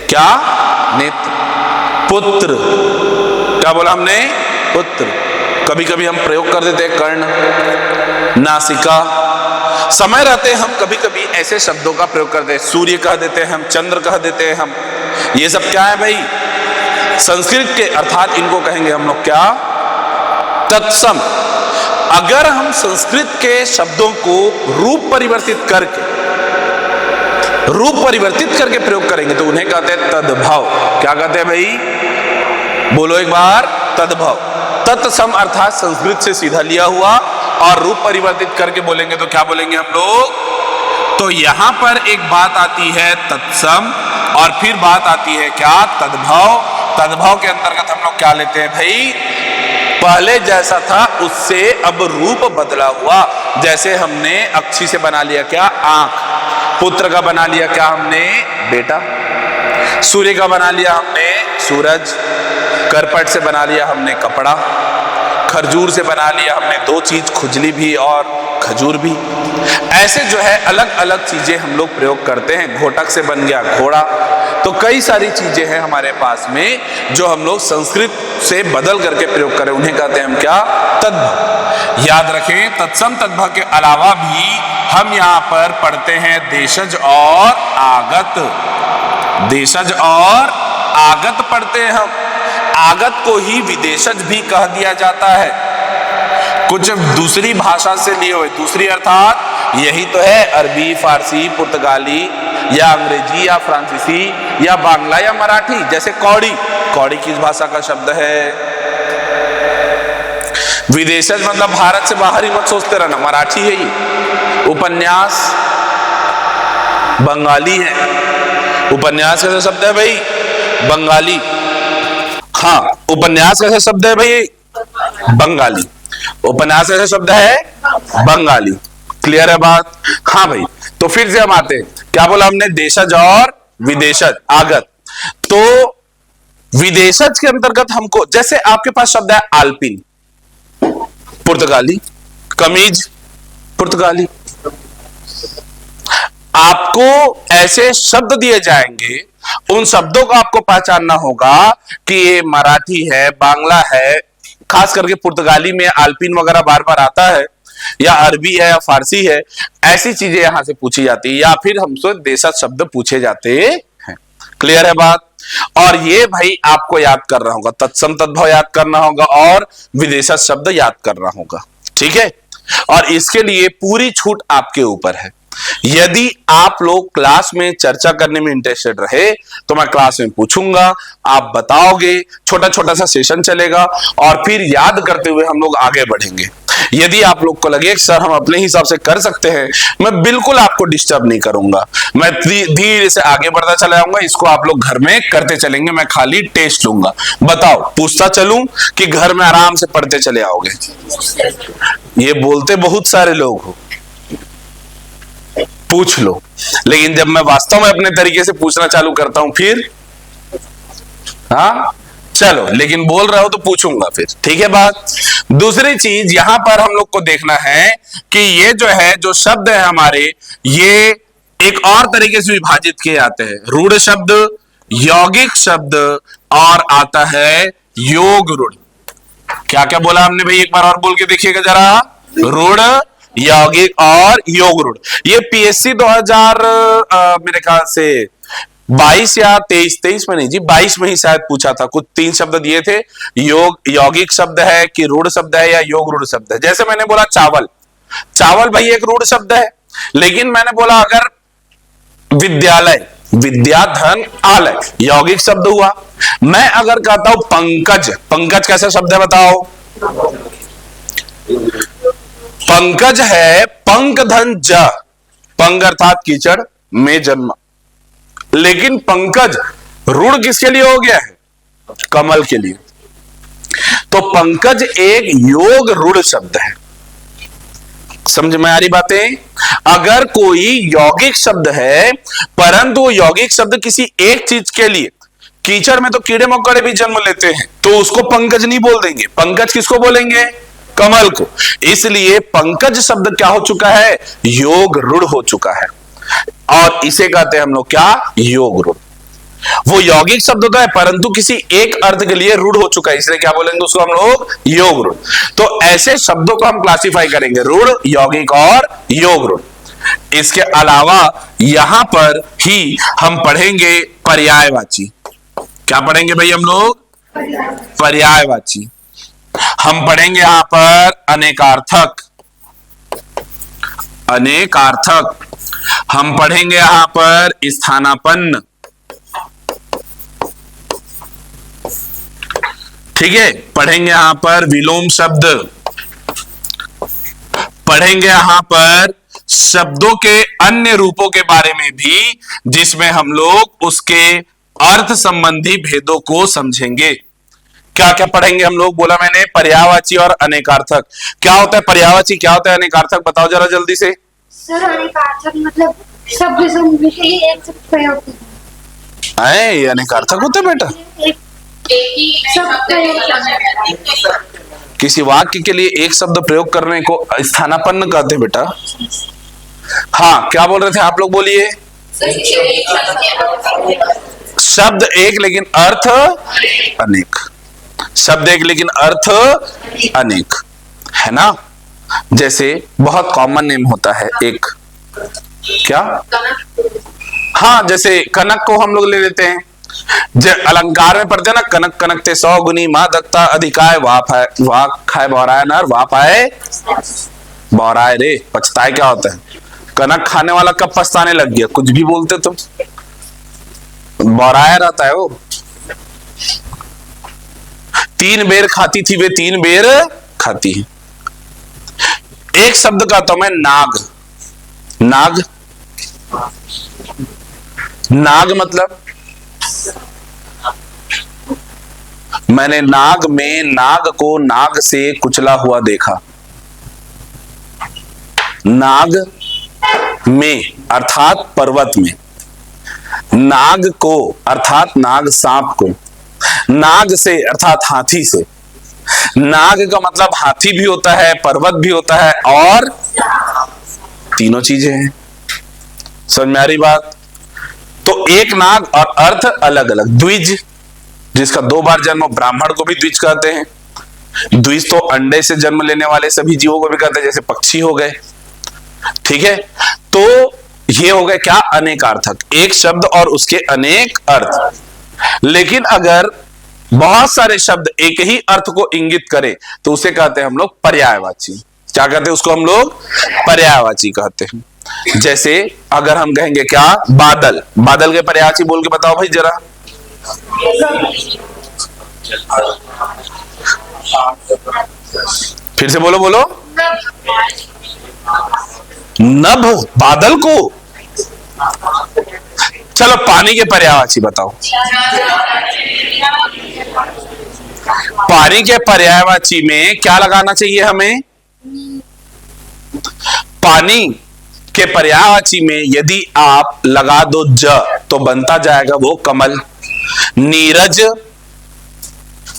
क्या? नेत्र। पुत्र, क्या बोला हमने? पुत्र। कभी कभी हम प्रयोग कर देते हैं कर्ण, नासिका। समय रहते हम कभी कभी ऐसे शब्दों का प्रयोग करते हैं, सूर्य कह देते हैं हम, चंद्र कह देते हैं हम। ये सब क्या है भाई? संस्कृत के, अर्थात इनको कहेंगे हम लोग क्या? तत्सम। अगर हम संस्कृत के शब्दों को रूप परिवर्तित करके प्रयोग करेंगे तो उन्हें कहते हैं तद्भव। क्या कहते हैं भाई? बोलो एक बार। तद्भव। तत्सम अर्थात संस्कृत से सीधा लिया हुआ, और रूप परिवर्तित करके बोलेंगे तो क्या बोलेंगे हम लोग? तो यहां पर एक बात आती है तत्सम, और फिर बात आती है क्या? तद्भव। तद्भव के अंतर्गत हम लोग क्या लेते हैं भाई? पहले जैसा था उससे अब रूप बदला हुआ। जैसे हमने अक्षी से बना लिया क्या? आंख। पुत्र का बना लिया क्या हमने? बेटा। सूर्य का बना लिया हमने? सूरज। करपट से बना लिया हमने? कपड़ा। खरजूर से बना लिया हमने दो चीज, खुजली भी और खजूर भी। ऐसे जो है अलग अलग चीजें हम लोग प्रयोग करते हैं। घोटक से बन गया घोड़ा। तो कई सारी चीजें हैं हमारे पास में जो हम लोग संस्कृत से बदल करके प्रयोग करें, उन्हें कहते हैं हम क्या? तद्भव। याद रखें, तत्सम तद्भव के अलावा भी हम यहाँ पर पढ़ते हैं देशज और आगत। देशज और आगत पढ़ते हैं हम। आगत को ही विदेशज भी कह दिया जाता है। कुछ दूसरी भाषा से लिए हुए, दूसरी अर्थात यही तो है अरबी, फारसी, पुर्तगाली या अंग्रेजी या फ्रांसीसी या बांग्ला या मराठी। जैसे कौड़ी, कौड़ी किस भाषा का शब्द है? विदेशज मतलब भारत से बाहर ही मत सोचते रहना, मराठी है ये। उपन्यास बंगाली है। उपन्यास कैसा शब्द है भाई? बंगाली। हाँ, उपन्यास कैसा शब्द है भाई? बंगाली। उपन्यास ऐसा शब्द है बंगाली। क्लियर है बात? हाँ भाई। तो फिर से हम आते हैं, क्या बोला हमने? देशज और विदेशज, आगत। तो विदेशज के अंतर्गत हमको, जैसे आपके पास शब्द है आल्पिन, पुर्तगाली। कमीज, पुर्तगाली। आपको ऐसे शब्द दिए जाएंगे, उन शब्दों को आपको पहचानना होगा कि ये मराठी है, बांग्ला है, खास करके पुर्तगाली में आल्पिन वगैरह बार बार आता है, या अरबी है या फारसी है। ऐसी चीजें यहां से पूछी जाती है, या फिर हमसे देशज शब्द पूछे जाते हैं। क्लियर है बात? और ये भाई आपको याद करना होगा, तत्सम तद्भव याद करना होगा और विदेशज शब्द याद करना होगा। ठीक है? और इसके लिए पूरी छूट आपके ऊपर है। यदि आप लोग क्लास में चर्चा करने में इंटरेस्टेड रहे तो मैं क्लास में पूछूंगा, आप बताओगे, छोटा छोटा सा सेशन चलेगा और फिर याद करते हुए हम लोग आगे बढ़ेंगे। यदि आप लोग को लगे सर हम अपने हिसाब से कर सकते हैं, मैं बिल्कुल आपको डिस्टर्ब नहीं करूंगा, मैं धीरे से आगे बढ़ता चला जाऊंगा। इसको आप लोग घर में करते चलेंगे, मैं खाली टेस्ट लूंगा। बताओ, पूछता चलूं कि घर में आराम से पढ़ते चले आओगे? ये बोलते बहुत सारे लोग हो, पूछ लो, लेकिन जब मैं वास्तव में अपने तरीके से पूछना चालू करता हूं फिर हाँ चलो, लेकिन बोल रहे हो तो पूछूंगा फिर। ठीक है बात? दूसरी चीज यहां पर हम लोग को देखना है कि ये जो है, जो शब्द है हमारे, ये एक और तरीके से विभाजित किए जाते हैं। रूढ़ शब्द, यौगिक शब्द और आता है योग रूढ़। क्या क्या बोला हमने भाई? एक बार और बोल के देखिएगा जरा। रूढ़, यौगिक और योग रूढ़। ये पीएससी 2000 मेरे ख्याल से 22 या 23 में नहीं जी, 22 में ही शायद पूछा था। कुछ 3 शब्द दिए थे, योग यौगिक शब्द है कि रूढ़ शब्द है या योग रूढ़ शब्द है। जैसे मैंने बोला चावल, चावल भाई एक रूढ़ शब्द है, लेकिन मैंने बोला अगर विद्यालय, विद्या धन आलय, यौगिक शब्द हुआ। मैं अगर कहता हूं पंकज, पंकज कैसा शब्द है बताओ? पंकज है पंक धन ज, पंग अर्थात कीचड़, में जन्म। लेकिन पंकज रूढ़ किसके लिए हो गया है? कमल के लिए। तो पंकज एक योग रूढ़ शब्द है। समझ में आ रही बातें? अगर कोई यौगिक शब्द है परंतु वो यौगिक शब्द किसी एक चीज के लिए, कीचड़ में तो कीड़े मकोड़े भी जन्म लेते हैं, तो उसको पंकज नहीं बोल देंगे। पंकज किसको बोलेंगे? कमल को। इसलिए पंकज शब्द क्या हो चुका है? योग रूढ़ हो चुका है, और इसे कहते हैं हम लोग क्या? योग रूढ़। वो यौगिक शब्द होता है परंतु किसी एक अर्थ के लिए रूढ़ हो चुका है, इसलिए क्या बोलेंगे उसको हम लोग? योग रूढ़। तो ऐसे शब्दों को हम क्लासिफाई करेंगे, रूढ़, यौगिक और योग रूढ़। इसके अलावा यहां पर ही हम पढ़ेंगे पर्यायवाची। क्या पढ़ेंगे भाई हम लोग? पर्यायवाची। हम पढ़ेंगे यहां पर अनेकार्थक, अनेकार्थक। हम पढ़ेंगे यहां पर स्थानापन्न। ठीक है? पढ़ेंगे यहां पर विलोम शब्द। पढ़ेंगे यहां पर शब्दों के अन्य रूपों के बारे में भी, जिसमें हम लोग उसके अर्थ संबंधी भेदों को समझेंगे। क्या क्या पढ़ेंगे हम लोग? बोला मैंने पर्यायवाची और अनेकार्थक। क्या होता है पर्यायवाची, क्या होता है अनेकार्थक? बताओ जरा जल्दी से। सर अनेकार्थक मतलब शब्द समूह के लिए एक शब्द प्रयोग करते हैं। ये अनेकार्थक होते हैं बेटा? किसी वाक्य के लिए एक शब्द प्रयोग करने को स्थानापन्न कहते हैं बेटा। हाँ, क्या बोल रहे थे आप लोग, बोलिए। शब्द एक लेकिन अर्थ अनेक, शब्द एक लेकिन अर्थ अनेक, है ना। जैसे बहुत कॉमन नेम होता है एक, क्या, हाँ, जैसे कनक को हम लोग ले लेते हैं, अलंकार में पढ़ते हैं ना, कनक कनकते 100 गुनी माँ दत्ता अधिकाय वाह खाए बौराय नर वाह पाए बौराय रे। पछताए क्या होता है? कनक खाने वाला कब पछताने लग गया? कुछ भी बोलते तुम, बौराया रहता है वो। 3 बेर खाती थी वे 3 बेर खाती है। एक शब्द कहता हूं मैं, नाग। नाग, नाग मतलब मैंने नाग में नाग को नाग से कुचला हुआ देखा। नाग में अर्थात पर्वत में, नाग को अर्थात नाग सांप को, नाग से अर्थात हाथी से। नाग का मतलब हाथी भी होता है, पर्वत भी होता है और तीनों चीजें हैं। समझ में आ रही बात? तो एक नाग और अर्थ अलग अलग। द्विज, जिसका 2 बार जन्म, ब्राह्मण को भी द्विज कहते हैं। द्विज तो अंडे से जन्म लेने वाले सभी जीवों को भी कहते हैं, जैसे पक्षी हो गए, ठीक है। तो ये हो गए क्या? अनेकार्थक, एक शब्द और उसके अनेक अर्थ। लेकिन अगर बहुत सारे शब्द एक ही अर्थ को इंगित करे तो उसे कहते हैं हम लोग पर्यायवाची। क्या कहते हैं उसको? हम लोग पर्यायवाची कहते हैं। जैसे अगर हम कहेंगे क्या, बादल, बादल के पर्यायवाची बोल के बताओ भाई जरा। फिर से बोलो बोलो। नभ, बादल को। चलो पानी के पर्यायवाची बताओ। पानी के पर्यायवाची में क्या लगाना चाहिए हमें? पानी के पर्यायवाची में यदि आप लगा दो ज तो बनता जाएगा वो कमल। नीरज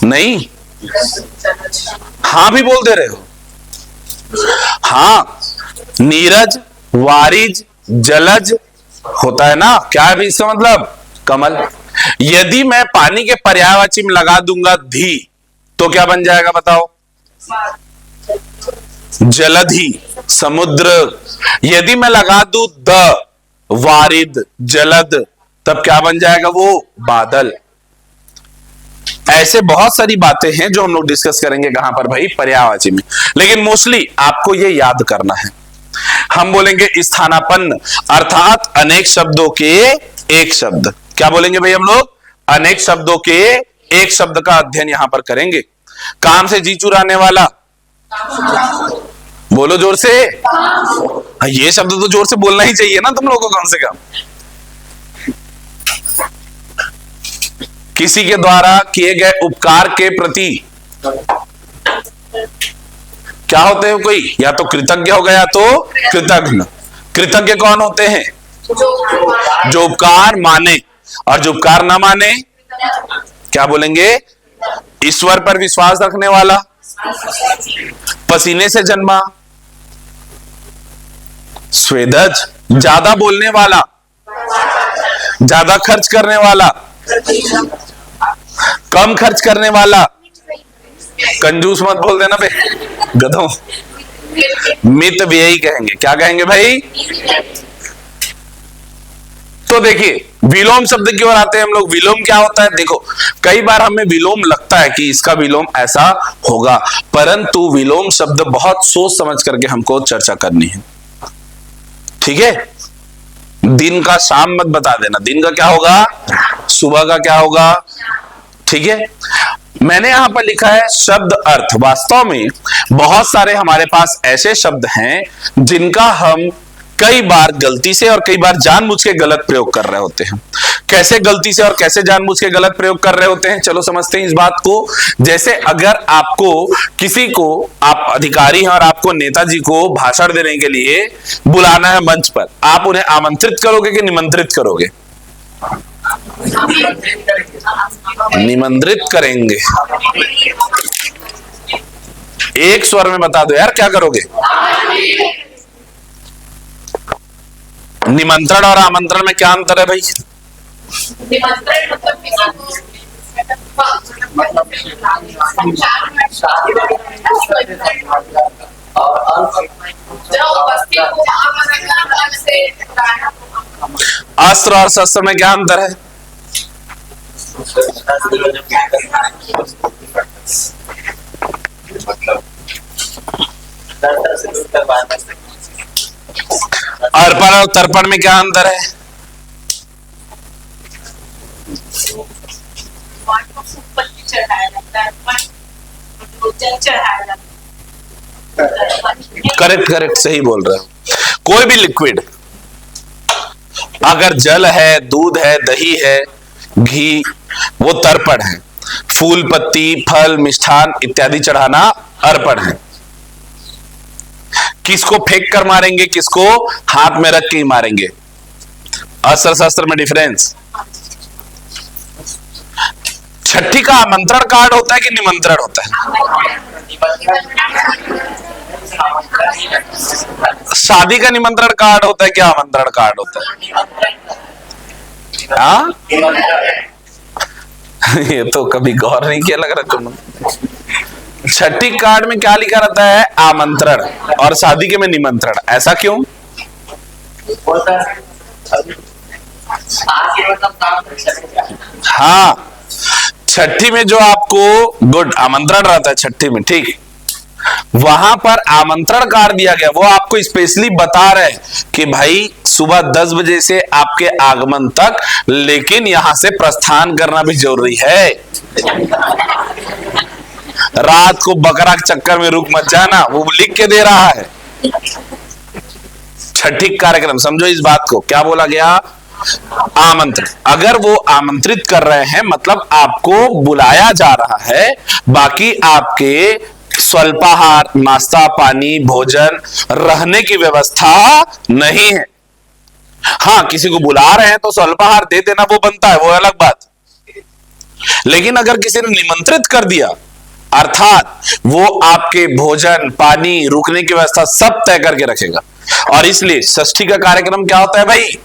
नहीं, हाँ भी बोल दे रहे हो। हाँ, नीरज, वारिज, जलज होता है ना, क्या है भी इसका मतलब? कमल। यदि मैं पानी के पर्यायवाची में लगा दूंगा धी तो क्या बन जाएगा बताओ? जलधि, समुद्र। यदि मैं लगा दूं द, वारिद, जलद, तब क्या बन जाएगा वो? बादल। ऐसे बहुत सारी बातें हैं जो हम लोग डिस्कस करेंगे कहां पर भाई? पर्यायवाची में। लेकिन मोस्टली आपको ये याद करना है, हम बोलेंगे स्थानापन्न अर्थात अनेक शब्दों के एक शब्द। क्या बोलेंगे भाई हम लोग? अनेक शब्दों के एक शब्द का अध्ययन यहां पर करेंगे। काम से जी चुराने वाला, बोलो जोर से। ये शब्द तो जोर से बोलना ही चाहिए ना तुम लोगों को कम से कम। किसी के द्वारा किए गए उपकार के प्रति क्या होते हैं? कोई या तो कृतज्ञ हो गया तो कृतज्ञ। कृतज्ञ कौन होते हैं? जो उपकार माने, और जो उपकार ना माने क्या बोलेंगे? ईश्वर पर विश्वास रखने वाला, पसीने से जन्मा, स्वेदज, ज्यादा बोलने वाला, ज्यादा खर्च करने वाला, कम खर्च करने वाला, कंजूस मत बोल देना बे गधों। मित व्ययी कहेंगे। क्या कहेंगे भाई? तो देखिए विलोम शब्द की ओर आते हैं हम लोग। विलोम क्या होता है? देखो कई बार हमें विलोम लगता है कि इसका विलोम ऐसा होगा, परंतु विलोम शब्द बहुत सोच समझ करके हमको चर्चा करनी है, ठीक है। दिन का शाम मत बता देना। दिन का क्या होगा? सुबह का क्या होगा? ठीक है। मैंने यहां पर लिखा है शब्द अर्थ। वास्तव में बहुत सारे हमारे पास ऐसे शब्द हैं जिनका हम कई बार गलती से और कई बार जानबूझ के गलत प्रयोग कर रहे होते हैं। कैसे गलती से और कैसे जानबूझ के गलत प्रयोग कर रहे होते हैं, चलो समझते हैं इस बात को। जैसे अगर आपको किसी को, आप अधिकारी हैं और आपको नेताजी को भाषण देने के लिए बुलाना है मंच पर, आप उन्हें आमंत्रित करोगे कि निमंत्रित करोगे? निमंत्रित करेंगे। एक स्वर में बता दो यार, क्या करोगे? निमंत्रण और आमंत्रण में क्या अंतर है भाई? निमंत्रण मतलब अस्त्र और शस्त्र में क्या अंतर है? अर्पण और तर्पण में क्या अंतर है? चढ़ाया जाता है, जल चढ़ाया जाता है। करेक्ट करेक्ट, सही बोल रहे हो। कोई भी लिक्विड, अगर जल है, दूध है, दही है, घी, वो तर्पण है। फूल, पत्ती, फल, मिष्ठान इत्यादि चढ़ाना अर्पण है। किसको फेंक कर मारेंगे, किसको हाथ में रख के ही मारेंगे। अस्त्र शस्त्र में डिफरेंस। छठी का आमंत्रण कार्ड होता है कि निमंत्रण होता है? शादी का निमंत्रण कार्ड होता है क्या आमंत्रण कार्ड होता है? हाँ, ये तो कभी गौर नहीं किया लग रहा तुम। छठी कार्ड में क्या लिखा रहता है? आमंत्रण, और शादी के में निमंत्रण। ऐसा क्यों? हाँ, छठी में जो आपको गुड आमंत्रण रहता है, छठी में, ठीक, वहां पर आमंत्रण कार्ड दिया गया, वो आपको स्पेशली बता रहे हैं कि भाई सुबह 10 बजे से आपके आगमन तक, लेकिन यहां से प्रस्थान करना भी जरूरी है। रात को बकरा के चक्कर में रुक मत जाना, वो लिख के दे रहा है। छठी कार्यक्रम, समझो इस बात को, क्या बोला गया? आमंत्रण। अगर वो आमंत्रित कर रहे हैं मतलब आपको बुलाया जा रहा है, बाकी आपके स्वल्पाहार, नाश्ता पानी, भोजन, रहने की व्यवस्था नहीं है। हाँ, किसी को बुला रहे हैं तो स्वल्पाहार दे देना वो बनता है, वो अलग बात। लेकिन अगर किसी ने निमंत्रित कर दिया, अर्थात वो आपके भोजन, पानी, रुकने की व्यवस्था सब तय करके रखेगा। और इसलिए षष्ठी का कार्यक्रम क्या होता है भाई?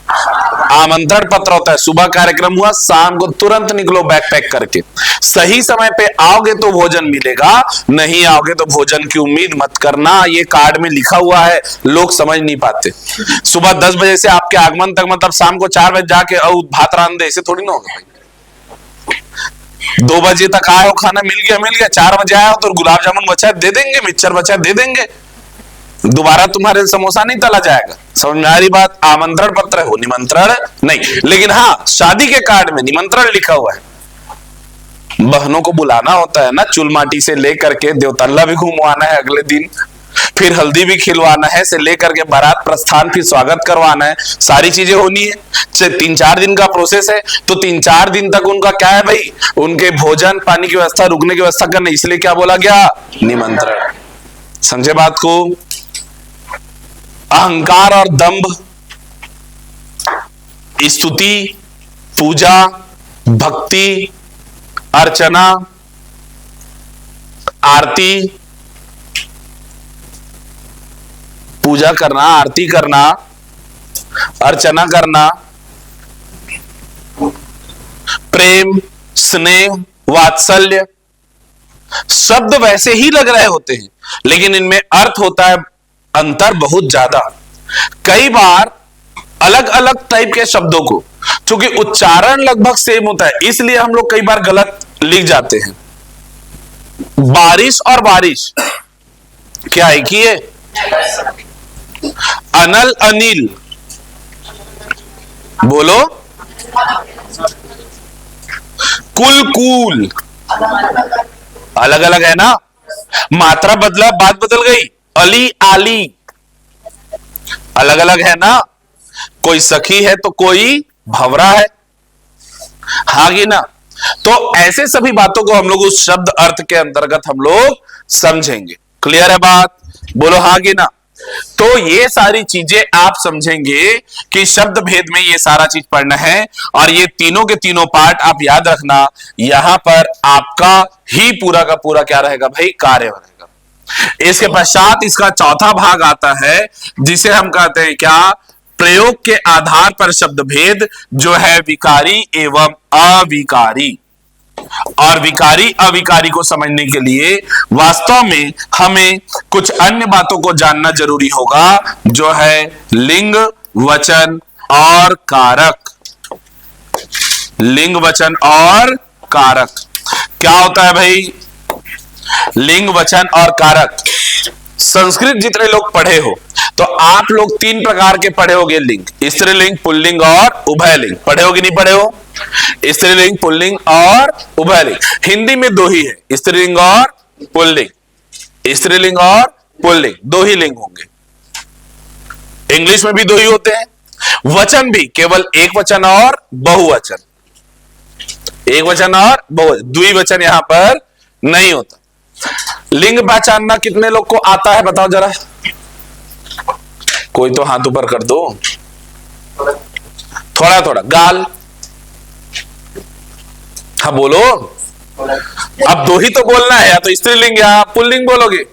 आमंत्रण पत्र होता है। सुबह कार्यक्रम हुआ, शाम को तुरंत निकलो बैग पैक करके। सही समय पे आओगे तो भोजन मिलेगा, नहीं आओगे तो भोजन की उम्मीद मत करना। ये कार्ड में लिखा हुआ है, लोग समझ नहीं पाते। सुबह 10 बजे से आपके आगमन तक मतलब शाम को 4 बजे जाके भात रांध दे, ऐसे थोड़ी ना होगा भाई। 2 बजे तक आए हो, खाना मिल गया, 4 बजे आए हो तो गुलाब जामुन बचा दे देंगे, मिक्सचर बचा दे देंगे, दोबारा तुम्हारे समोसा नहीं तला जाएगा। समझ में आ रही बात? आमंत्रण पत्र है, वो निमंत्रण नहीं। लेकिन हाँ, शादी के कार्ड में निमंत्रण लिखा हुआ है। बहनों को बुलाना होता है ना, चुल माटी से लेकर के देवतल्ला भी घुमवाना है अगले दिन, फिर हल्दी भी खिलवाना है, से लेकर के बारात प्रस्थान, फिर स्वागत करवाना है, सारी चीजें होनी है। 3-4 दिन का प्रोसेस है, तो 3-4 दिन तक उनका क्या है भाई? उनके भोजन पानी की व्यवस्था, रुकने की व्यवस्था करना। इसलिए क्या बोला गया? निमंत्रण। समझे बात को? अहंकार और दंभ, स्तुति, पूजा, भक्ति, अर्चना, आरती, पूजा करना, आरती करना, अर्चना करना, प्रेम, स्नेह, वात्सल्य, शब्द वैसे ही लग रहे होते हैं, लेकिन इनमें अर्थ होता है अंतर बहुत ज्यादा। कई बार अलग अलग टाइप के शब्दों को, क्योंकि उच्चारण लगभग सेम होता है, इसलिए हम लोग कई बार गलत लिख जाते हैं। बारिश और बारिश क्या एक ही है? अनल अनिल, बोलो। कुल कूल, अलग अलग है ना, मात्रा बदला, बात बदल गई। अली आली, अलग अलग है ना। कोई सखी है तो कोई भंवरा है, हाँ कि ना। तो ऐसे सभी बातों को हम लोग उस शब्द अर्थ के अंतर्गत हम लोग समझेंगे। क्लियर है बात? बोलो हाँ कि ना। तो ये सारी चीजें आप समझेंगे कि शब्द भेद में ये सारा चीज पढ़ना है, और ये तीनों के तीनों पार्ट आप याद रखना। यहां पर आपका ही पूरा का पूरा क्या रहेगा भाई? कार्य रहेगा। इसके पश्चात इसका चौथा भाग आता है जिसे हम कहते हैं क्या, प्रयोग के आधार पर शब्द भेद, जो है विकारी एवं अविकारी। और विकारी अविकारी को समझने के लिए वास्तव में हमें कुछ अन्य बातों को जानना जरूरी होगा, जो है लिंग, वचन और कारक। लिंग, वचन और कारक क्या होता है भाई? लिंग, वचन और कारक। संस्कृत जितने लोग पढ़े हो तो आप लोग तीन प्रकार के पढ़े होगे लिंग, स्त्रीलिंग, पुल्लिंग और उभयलिंग। पढ़े हो कि नहीं पढ़े हो? स्त्रीलिंग, पुल्लिंग और उभयलिंग। हिंदी में दो ही है, स्त्रीलिंग और पुल्लिंग। स्त्रीलिंग और पुल्लिंग दो ही लिंग होंगे। इंग्लिश में भी दो ही होते हैं। वचन भी केवल एक वचन और बहुवचन। एक वचन और बहुवचन, द्विवचन यहां पर नहीं होता। लिंग पहचानना कितने लोग को आता है बताओ जरा? कोई तो हाथ ऊपर कर दो। थोड़ा थोड़ा। गाल, हाँ बोलो। अब दो ही तो बोलना है, या तो स्त्रीलिंग या पुल्लिंग बोलोगे।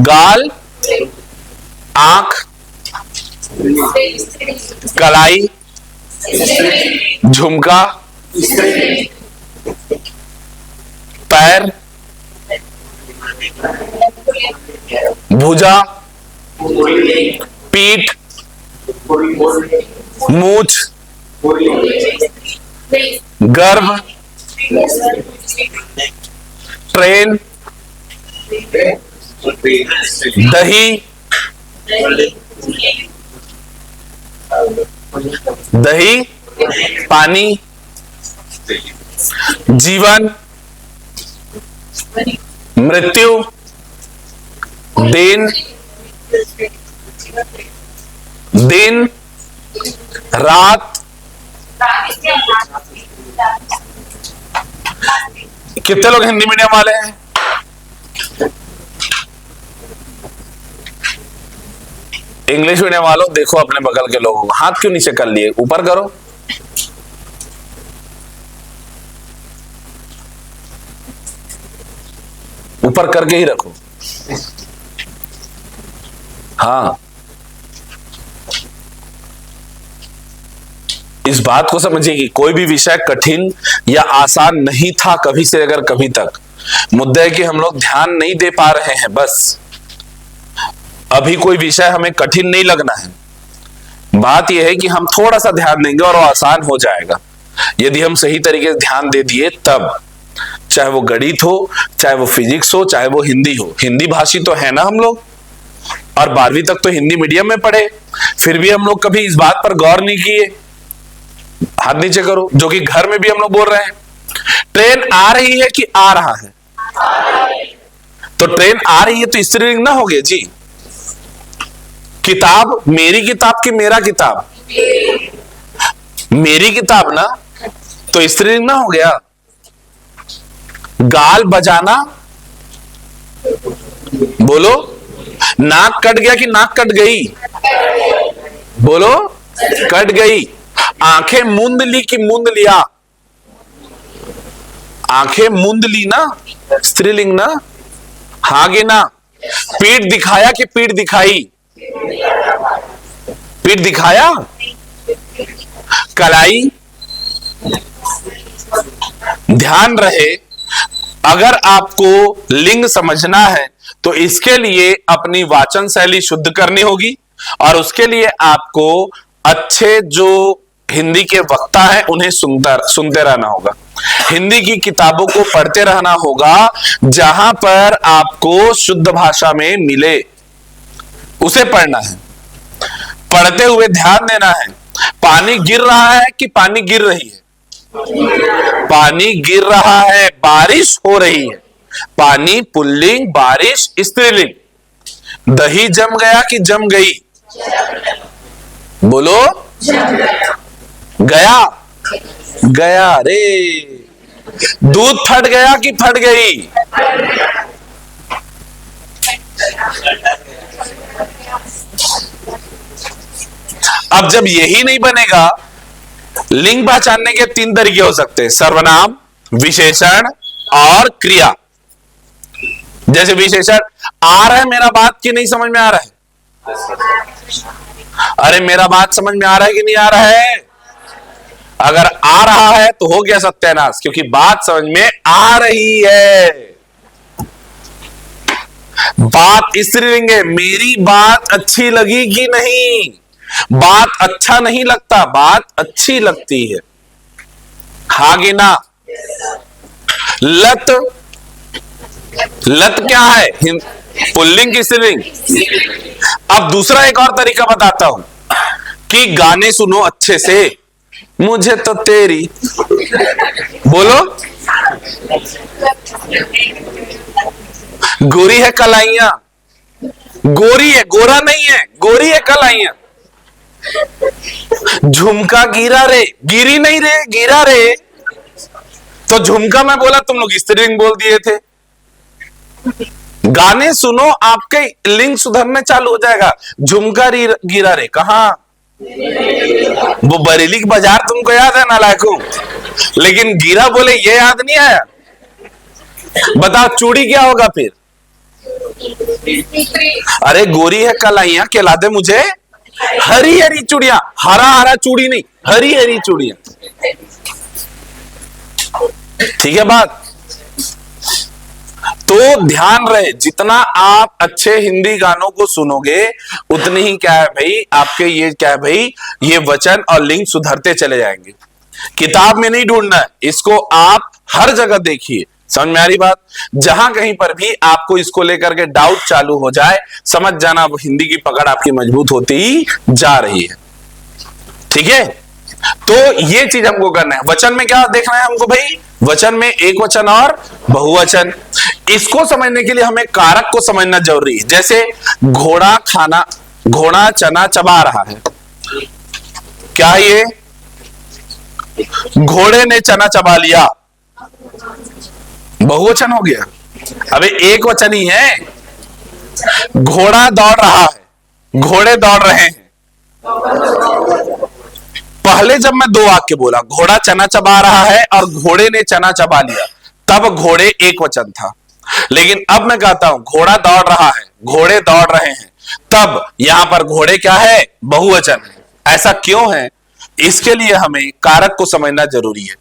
गाल, आंख, कलाई, झुमका, पैर, भुजा, पीठ, मूछ, गर्भ, ट्रेन, दही, दही, पानी, जीवन, मृत्यु, दिन, दिन, रात। कितने लोग हिंदी मीडियम वाले हैं? इंग्लिश मीडियम वालों देखो अपने बगल के लोगों को, हाथ क्यों नीचे कर लिए? ऊपर करो। ऊपर करके ही रखो। हाँ, इस बात को समझिए कि कोई भी विषय कठिन या आसान नहीं था कभी से अगर कभी तक। मुद्दा है कि हम लोग ध्यान नहीं दे पा रहे हैं बस। अभी कोई विषय हमें कठिन नहीं लगना है। बात यह है कि हम थोड़ा सा ध्यान देंगे और वो आसान हो जाएगा यदि हम सही तरीके से ध्यान दे दिए तब। चाहे वो गणित हो, चाहे वो फिजिक्स हो, चाहे वो हिंदी हो। हिंदी भाषी तो है ना हम लोग, और 12वीं तक तो हिंदी मीडियम में पढ़े, फिर भी हम लोग कभी इस बात पर गौर नहीं किए। हाथ नीचे करो, जो कि घर में भी हम लोग बोल रहे हैं। ट्रेन आ रही है कि आ रहा है? तो ट्रेन आ रही है तो स्त्रीलिंग ना हो गया जी। किताब, मेरी किताब कि मेरा किताब? मेरी किताब ना, तो स्त्रीलिंग ना हो गया। गाल बजाना, बोलो। नाक कट गया कि नाक कट गई? बोलो, कट गई। आंखें मूंद ली कि मूंद लिया? आंखें मूंद ली ना, स्त्रीलिंग ना। हागे ना। पीठ दिखाया कि पीठ दिखाई? पीठ दिखाया। कलाई। ध्यान रहे, अगर आपको लिंग समझना है तो इसके लिए अपनी वाचन शैली शुद्ध करनी होगी, और उसके लिए आपको अच्छे जो हिंदी के वक्ता हैं उन्हें सुनते रहना होगा। हिंदी की किताबों को पढ़ते रहना होगा, जहां पर आपको शुद्ध भाषा में मिले उसे पढ़ना है। पढ़ते हुए ध्यान देना है, पानी गिर रहा है कि पानी गिर रही है? पानी गिर रहा है, बारिश हो रही है। पानी पुल्लिंग, बारिश स्त्रीलिंग। दही जम गया कि जम गई? बोलो। गया, गया रे। दूध फट गया कि फट गई? अब जब यही नहीं बनेगा, लिंग पहचानने के 3 तरीके हो सकते हैं, सर्वनाम, विशेषण और क्रिया। जैसे विशेषण आ रहा है मेरा बात की नहीं समझ में आ रहा है? अरे मेरा बात समझ में आ रहा है कि नहीं आ रहा है? अगर आ रहा है तो हो गया सत्यानाश, क्योंकि बात समझ में आ रही है। बात स्त्रीलिंग है। मेरी बात अच्छी लगी कि नहीं? बात अच्छा नहीं लगता, बात अच्छी लगती है। हाँ कि ना? लत, लत क्या है? पुल्लिंग की स्त्रीलिंग? अब दूसरा एक और तरीका बताता हूं कि गाने सुनो अच्छे से। मुझे तो तेरी, बोलो, गोरी है कलाइयां, गोरी है, गोरा नहीं है, गोरी है कलाइयां। झुमका गिरा रे, गिरी नहीं रे, गिरा रे। तो झुमका मैं बोला, तुम लोग स्त्रीलिंग बोल दिए थे। गाने सुनो, आपके लिंग सुधरने चालू हो जाएगा। झुमका गिरा रे, कहां? वो बरेली की बाजार तुमको याद है नालायकों, लेकिन गिरा बोले ये याद नहीं आया। बताओ चूड़ी क्या होगा फिर? अरे गोरी है कलाइयां, खिला दे मुझे हरी हरी चूड़ियां। हरा हरा चूड़ी नहीं, हरी हरी चूड़ियां। ठीक है बात? तो ध्यान रहे, जितना आप अच्छे हिंदी गानों को सुनोगे उतनी ही क्या है भाई, आपके ये क्या है भाई, ये वचन और लिंग सुधरते चले जाएंगे। किताब में नहीं ढूंढना है, इसको आप हर जगह देखिए। समझ में आ रही बात? जहां कहीं पर भी आपको इसको लेकर के डाउट चालू हो जाए, समझ जाना हिंदी की पकड़ आपकी मजबूत होती ही जा रही है। ठीक है? तो ये चीज हमको करना है। वचन में क्या देखना है हमको भाई? वचन में एक वचन और बहुवचन। इसको समझने के लिए हमें कारक को समझना जरूरी है। जैसे घोड़ा खाना, घोड़ा चना चबा रहा है, क्या ये घोड़े ने चना चबा लिया? बहुवचन हो गया। अबे एक वचन ही है। घोड़ा दौड़ रहा है, घोड़े दौड़ रहे हैं। पहले जब मैं दो वाक्य बोला, घोड़ा चना चबा रहा है और घोड़े ने चना चबा लिया, तब घोड़े एक वचन था। लेकिन अब मैं कहता हूं घोड़ा दौड़ रहा है, घोड़े दौड़ रहे हैं, तब यहां पर घोड़े क्या है? बहुवचन है। ऐसा क्यों है? इसके लिए हमें कारक को समझना जरूरी है।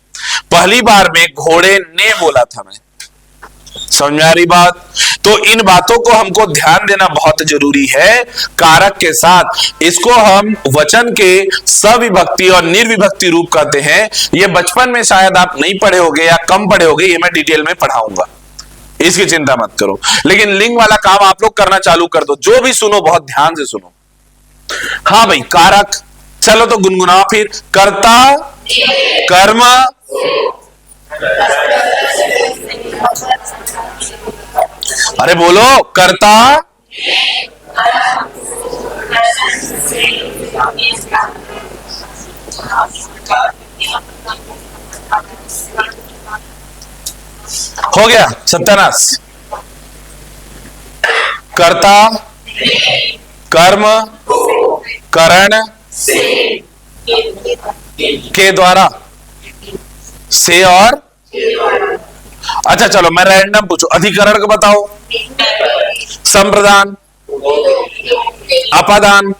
पहली बार में घोड़े ने बोला था मैं, समझ में आ रही बात? तो इन बातों को हमको ध्यान देना बहुत जरूरी है। कारक के साथ इसको हम वचन के सविभक्ति और निर्विभक्ति रूप कहते हैं। ये बचपन में शायद आप नहीं पढ़े होगे या कम पढ़े होगे, ये मैं डिटेल में पढ़ाऊंगा, इसकी चिंता मत करो। लेकिन लिंग वाला काम आप लोग करना चालू कर दो। जो भी सुनो बहुत ध्यान से सुनो। हाँ भाई, कारक, चलो तो गुनगुनाओ फिर। कर्ता, कर्म, अरे बोलो, कर्ता, हो गया सत्यानाश। कर्ता, कर्म, करण के द्वारा, से और, अच्छा चलो मैं रैंडम पूछू, अधिकरण को बताओ। संप्रदान, अपादान,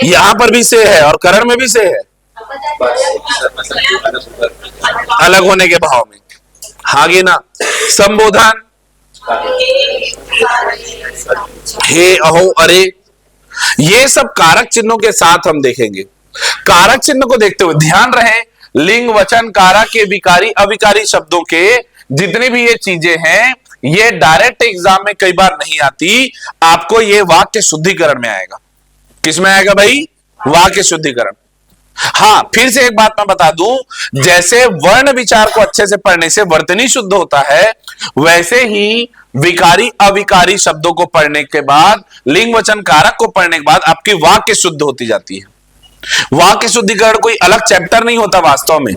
यहां पर भी से है और करण में भी से है, अलग होने के भाव में। आगे ना, संबोधन, हे, अहो, अरे, ये सब कारक चिन्हों के साथ हम देखेंगे। कारक चिन्ह को देखते हुए ध्यान रहे, लिंग, वचन, कारक के विकारी अविकारी शब्दों के जितनी भी ये चीजें हैं, ये डायरेक्ट एग्जाम में कई बार नहीं आती। आपको ये वाक्य शुद्धिकरण में आएगा। किसमें आएगा भाई? वाक्य शुद्धिकरण। हाँ, फिर से एक बात मैं बता दूं, जैसे वर्ण विचार को अच्छे से पढ़ने से वर्तनी शुद्ध होता है, वैसे ही विकारी अविकारी शब्दों को पढ़ने के बाद, लिंग, वचन, कारक को पढ़ने के बाद आपकी वाक्य शुद्ध होती जाती है। वाक्य शुद्धिकरण कोई अलग चैप्टर नहीं होता वास्तव में।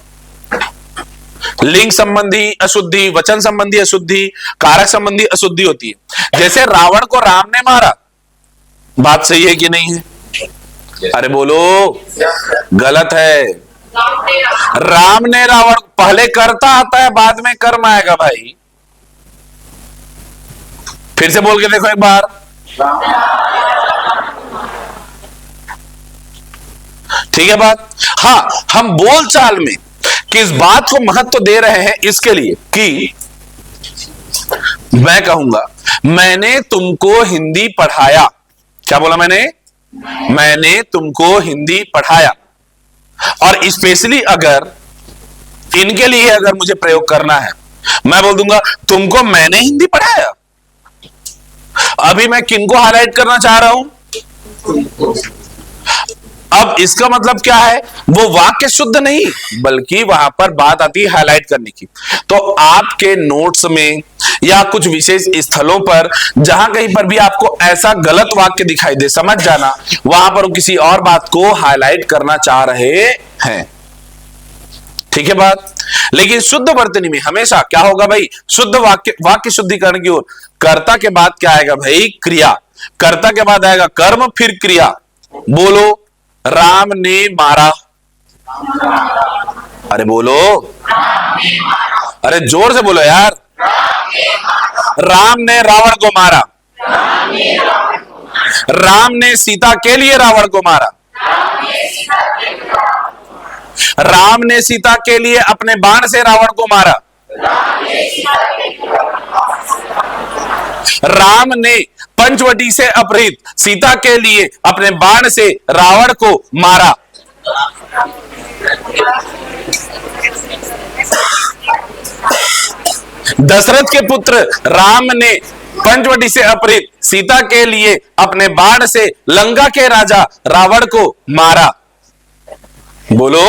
लिंग संबंधी अशुद्धि, वचन संबंधी अशुद्धि, कारक संबंधी अशुद्धि होती है। जैसे रावण को राम ने मारा, बात सही है कि नहीं है? अरे बोलो, गलत है। राम ने रावण, पहले कर्ता आता है बाद में कर्म आएगा भाई। फिर से बोल के देखो एक बार। ठीक है बात। हाँ, हम बोलचाल में किस बात को महत्व दे रहे हैं इसके लिए कि मैं कहूंगा मैंने तुमको हिंदी पढ़ाया। क्या बोला मैंने तुमको हिंदी पढ़ाया। और स्पेशली अगर इनके लिए अगर मुझे प्रयोग करना है, मैं बोल दूंगा तुमको मैंने हिंदी पढ़ाया। अभी मैं किनको हाईलाइट करना चाह रहा हूं? अब इसका मतलब क्या है, वो वाक्य शुद्ध नहीं, बल्कि वहां पर बात आती है हाईलाइट करने की। तो आपके नोट्स में या कुछ विशेष स्थलों पर जहां कहीं पर भी आपको ऐसा गलत वाक्य दिखाई दे, समझ जाना वहां पर वो किसी और बात को हाईलाइट करना चाह रहे हैं। ठीक है बात। लेकिन शुद्ध वर्तनी में हमेशा क्या होगा भाई, शुद्ध वाक्य शुद्धिकरण की ओर कर्ता के बाद क्या आएगा भाई, क्रिया। कर्ता के बाद आएगा कर्म, फिर क्रिया। बोलो, राम ने मारा। अरे बोलो, अरे जोर से बोलो यार। राम ने रावण को मारा। राम ने सीता के लिए रावण को मारा। राम ने सीता के लिए अपने बाण से रावण को मारा। राम ने पंचवटी से अपहृत सीता के लिए अपने बाण से रावण को मारा। दशरथ के पुत्र राम ने पंचवटी से अपहृत सीता के लिए अपने बाण से लंका के राजा रावण को मारा। बोलो,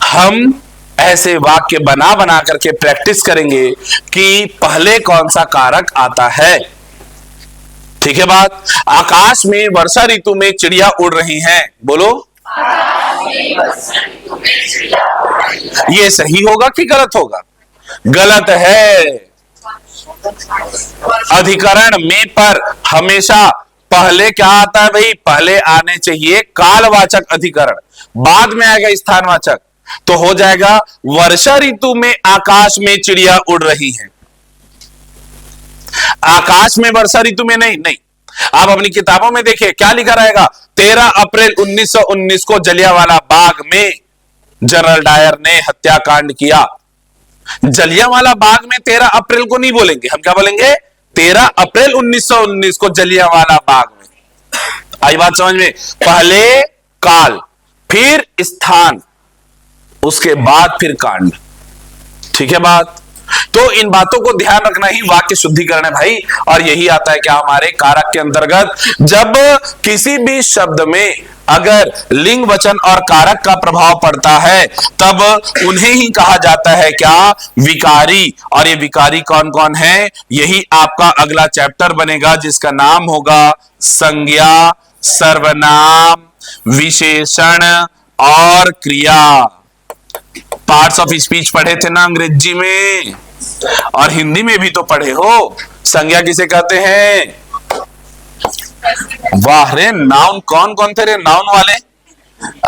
हम ऐसे वाक्य बना बना करके प्रैक्टिस करेंगे कि पहले कौन सा कारक आता है। ठीक है बात। आकाश में वर्षा ऋतु में चिड़िया उड़ रही हैं। बोलो, ये सही होगा कि गलत होगा? गलत है। अधिकरण में पर हमेशा पहले क्या आता है भाई, पहले आने चाहिए कालवाचक अधिकरण, बाद में आएगा स्थानवाचक। तो हो जाएगा वर्षा ऋतु में आकाश में चिड़िया उड़ रही हैं। आकाश में वर्षा ऋतु में नहीं। आप अपनी किताबों में देखिए क्या लिखा रहेगा, 13 अप्रैल 1919 को जलियांवाला बाग में जनरल डायर ने हत्याकांड किया। जलियांवाला बाग में 13 अप्रैल को नहीं बोलेंगे, हम क्या बोलेंगे, 13 अप्रैल 1919 को जलियांवाला बाग में। आई बात समझ में? पहले काल, फिर स्थान, उसके बाद फिर कांड। ठीक है बात। तो इन बातों को ध्यान रखना ही वाक्य शुद्धिकरण है भाई। और यही आता है क्या हमारे कारक के अंतर्गत, जब किसी भी शब्द में अगर लिंग वचन और कारक का प्रभाव पड़ता है तब उन्हें ही कहा जाता है क्या, विकारी। और ये विकारी कौन कौन है, यही आपका अगला चैप्टर बनेगा जिसका नाम होगा संज्ञा, सर्वनाम, विशेषण और क्रिया। पार्ट्स ऑफ स्पीच पढ़े थे ना अंग्रेजी में, और हिंदी में भी तो पढ़े हो। संज्ञा किसे कहते हैं? वाह रे, नाउन कौन कौन थे रे नाउन वाले?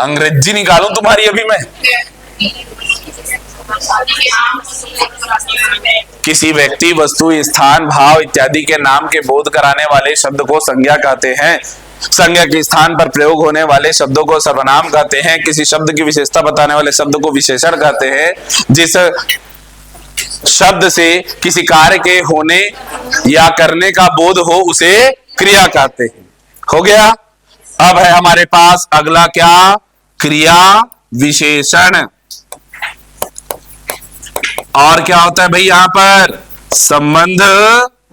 अंग्रेजी निकालूं तुम्हारी अभी मैं? किसी व्यक्ति, वस्तु, स्थान, भाव इत्यादि के नाम के बोध कराने वाले शब्द को संज्ञा कहते हैं। संज्ञा के स्थान पर प्रयोग होने वाले शब्दों को सर्वनाम कहते हैं। किसी शब्द की विशेषता बताने वाले शब्द को विशेषण कहते हैं। जिस शब्द से किसी कार्य के होने या करने का बोध हो उसे क्रिया कहते हैं। हो गया। अब है हमारे पास अगला क्या, क्रिया विशेषण। और क्या होता है भाई यहां पर, संबंध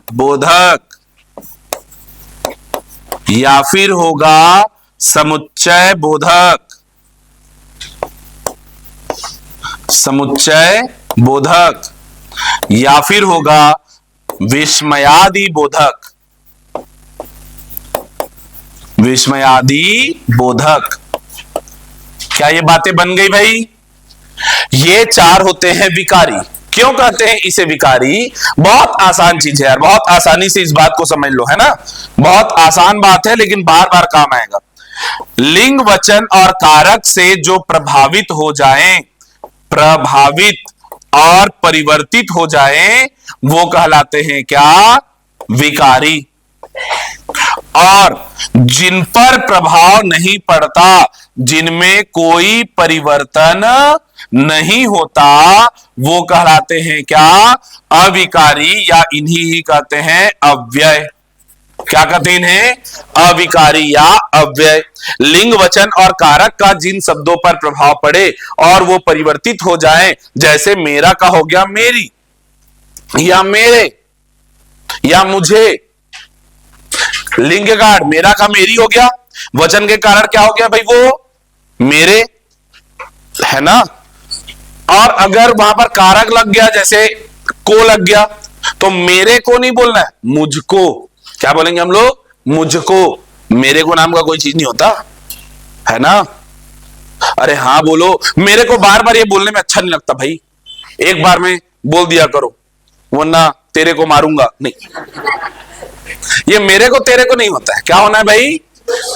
बोधक, या फिर होगा समुच्चय बोधक। समुच्चय बोधक, या फिर होगा विस्मयादि बोधक। विस्मयादि बोधक। क्या ये बातें बन गई भाई? ये चार होते हैं विकारी। क्यों कहते हैं इसे विकारी? बहुत आसान चीज है यार, बहुत आसानी से इस बात को समझ लो, है ना, बहुत आसान बात है लेकिन बार बार काम आएगा। लिंग वचन और कारक से जो प्रभावित हो जाएं, प्रभावित और परिवर्तित हो जाएं, वो कहलाते हैं क्या? विकारी। और जिन पर प्रभाव नहीं पड़ता, जिनमें कोई परिवर्तन नहीं होता, वो कहलाते हैं क्या? अविकारी, या इन्हीं ही कहते हैं अव्यय। क्या कहते हैं इन्हें? अविकारी या अव्यय। लिंग वचन और कारक का जिन शब्दों पर प्रभाव पड़े और वो परिवर्तित हो जाए, जैसे मेरा का हो गया मेरी, या मेरे, या मुझे। लिंग के कारण मेरा का मेरी हो गया, वचन के कारण क्या हो गया भाई? वो मेरे, है ना। और अगर वहां पर कारक लग गया, जैसे को लग गया, तो मेरे को नहीं बोलना है, मुझको। क्या बोलेंगे हम लोग? मुझको। मेरे को नाम का कोई चीज नहीं होता, है ना। अरे हाँ बोलो, मेरे को बार बार ये बोलने में अच्छा नहीं लगता भाई, एक बार में बोल दिया करो, वरना तेरे को मारूंगा। नहीं, ये मेरे को तेरे को नहीं होता है, क्या होना है भाई?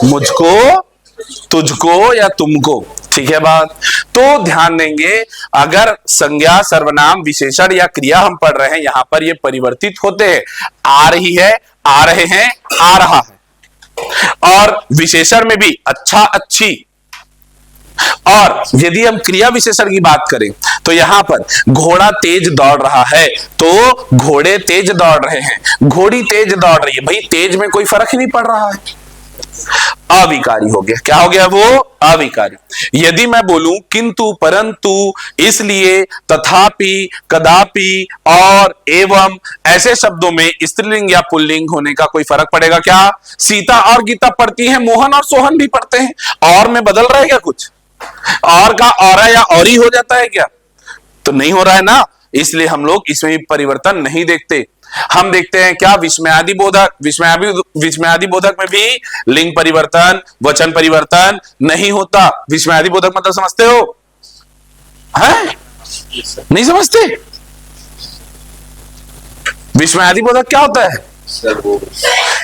मुझको, तुझको या तुमको। ठीक है बात। तो ध्यान देंगे, अगर संज्ञा, सर्वनाम, विशेषण या क्रिया हम पढ़ रहे हैं, यहां पर ये परिवर्तित होते हैं। आ रही है, आ रहे हैं, आ रहा है। और विशेषण में भी अच्छा, अच्छी। और यदि हम क्रिया विशेषण की बात करें तो यहां पर घोड़ा तेज दौड़ रहा है, तो घोड़े तेज दौड़ रहे हैं, घोड़ी तेज दौड़ रही है। भाई तेज में कोई फर्क ही नहीं पड़ रहा है, अविकारी हो गया। क्या हो गया वो? अविकारी। यदि मैं बोलूं किंतु, परंतु, इसलिए, तथापि, कदापि और एवं, ऐसे शब्दों में स्त्रीलिंग या पुल्लिंग होने का कोई फर्क पड़ेगा क्या? सीता और गीता पढ़ती हैं, मोहन और सोहन भी पढ़ते हैं, और में बदल रहा है क्या कुछ? और का और या औरी हो जाता है क्या? तो नहीं हो रहा है ना, इसलिए हम लोग इसमें भी परिवर्तन नहीं देखते। हम देखते हैं क्या? विस्मयादि बोधक, विस्मयादि बोधक में भी लिंग परिवर्तन, वचन परिवर्तन नहीं होता। विस्मयादि बोधक मतलब समझते हो? हैं? नहीं समझते? विस्मयादि बोधक क्या होता है?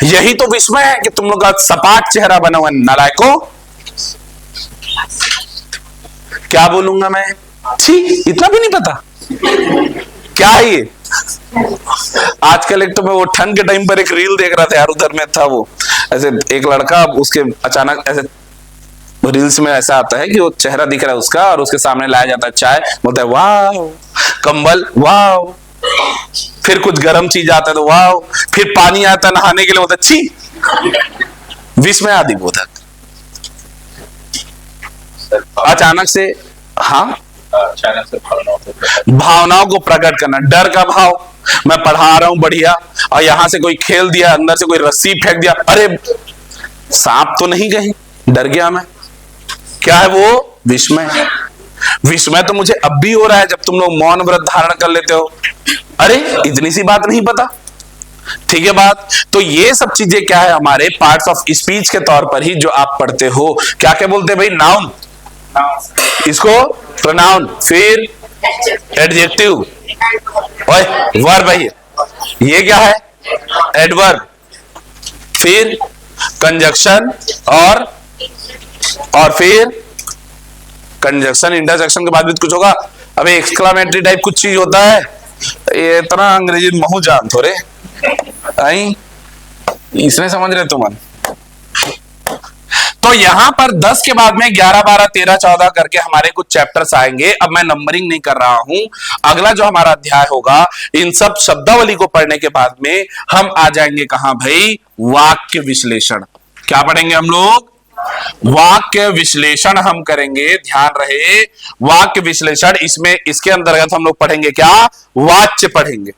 यही तो विस्मय है कि तुम लोग का सपाट चेहरा बना हुआ, नालायकों। क्या बोलूंगा मैं? छी, इतना भी नहीं पता क्या है ये? आजकल एक तो मैं वो ठंड के टाइम पर एक रील देख रहा था यार, उधर में था वो ऐसे एक लड़का, उसके अचानक ऐसे रील्स में ऐसा आता है कि वो चेहरा दिख रहा है उसका, और उसके सामने लाया जाता है चाय, बोलता है वाह, कंबल वाह, फिर कुछ गर्म चीज आता है तो वाह, फिर पानी आता है नहाने के लिए, बोलता है छी। विस्मयादि बोधक। अचानक से, हाँ, अचानक से भावनाओं को प्रकट करना, डर का भाव। मैं पढ़ा रहा हूं बढ़िया, और यहां से कोई खेल दिया, अंदर से कोई रस्सी फेंक दिया, अरे सांप तो नहीं कहीं, डर गया मैं। क्या है वो? विस्मय। विस्मय तो मुझे अब भी हो रहा है जब तुम लोग मौन व्रत धारण कर लेते हो, अरे इतनी सी बात नहीं पता। ठीक है बात। तो ये सब चीजें क्या है? हमारे पार्ट्स ऑफ स्पीच के तौर पर ही जो आप पढ़ते हो। क्या क्या बोलते हैं भाई? नाउन, इसको प्रोनाउन, फिर एडजेक्टिव, ओए वर्ब है ये क्या है? एडवर्ब, फिर कंजक्शन, और फिर कंजक्शन इंटरजेक्शन के बाद भी कुछ होगा। अबे एक्सक्लामेटरी टाइप कुछ चीज होता है, ये इतना अंग्रेजी महू जान थोड़े आई, इसने समझ रहे तुम। तो यहां पर 10 के बाद में 11, 12, 13, 14 करके हमारे कुछ चैप्टर्स आएंगे। अब मैं नंबरिंग नहीं कर रहा हूं, अगला जो हमारा अध्याय होगा, इन सब शब्दावली को पढ़ने के बाद में हम आ जाएंगे कहां भाई? वाक्य विश्लेषण। क्या पढ़ेंगे हम लोग? वाक्य विश्लेषण हम करेंगे। ध्यान रहे, वाक्य विश्लेषण, इसमें इसके अंतर्गत हम लोग पढ़ेंगे क्या? वाच्य पढ़ेंगे।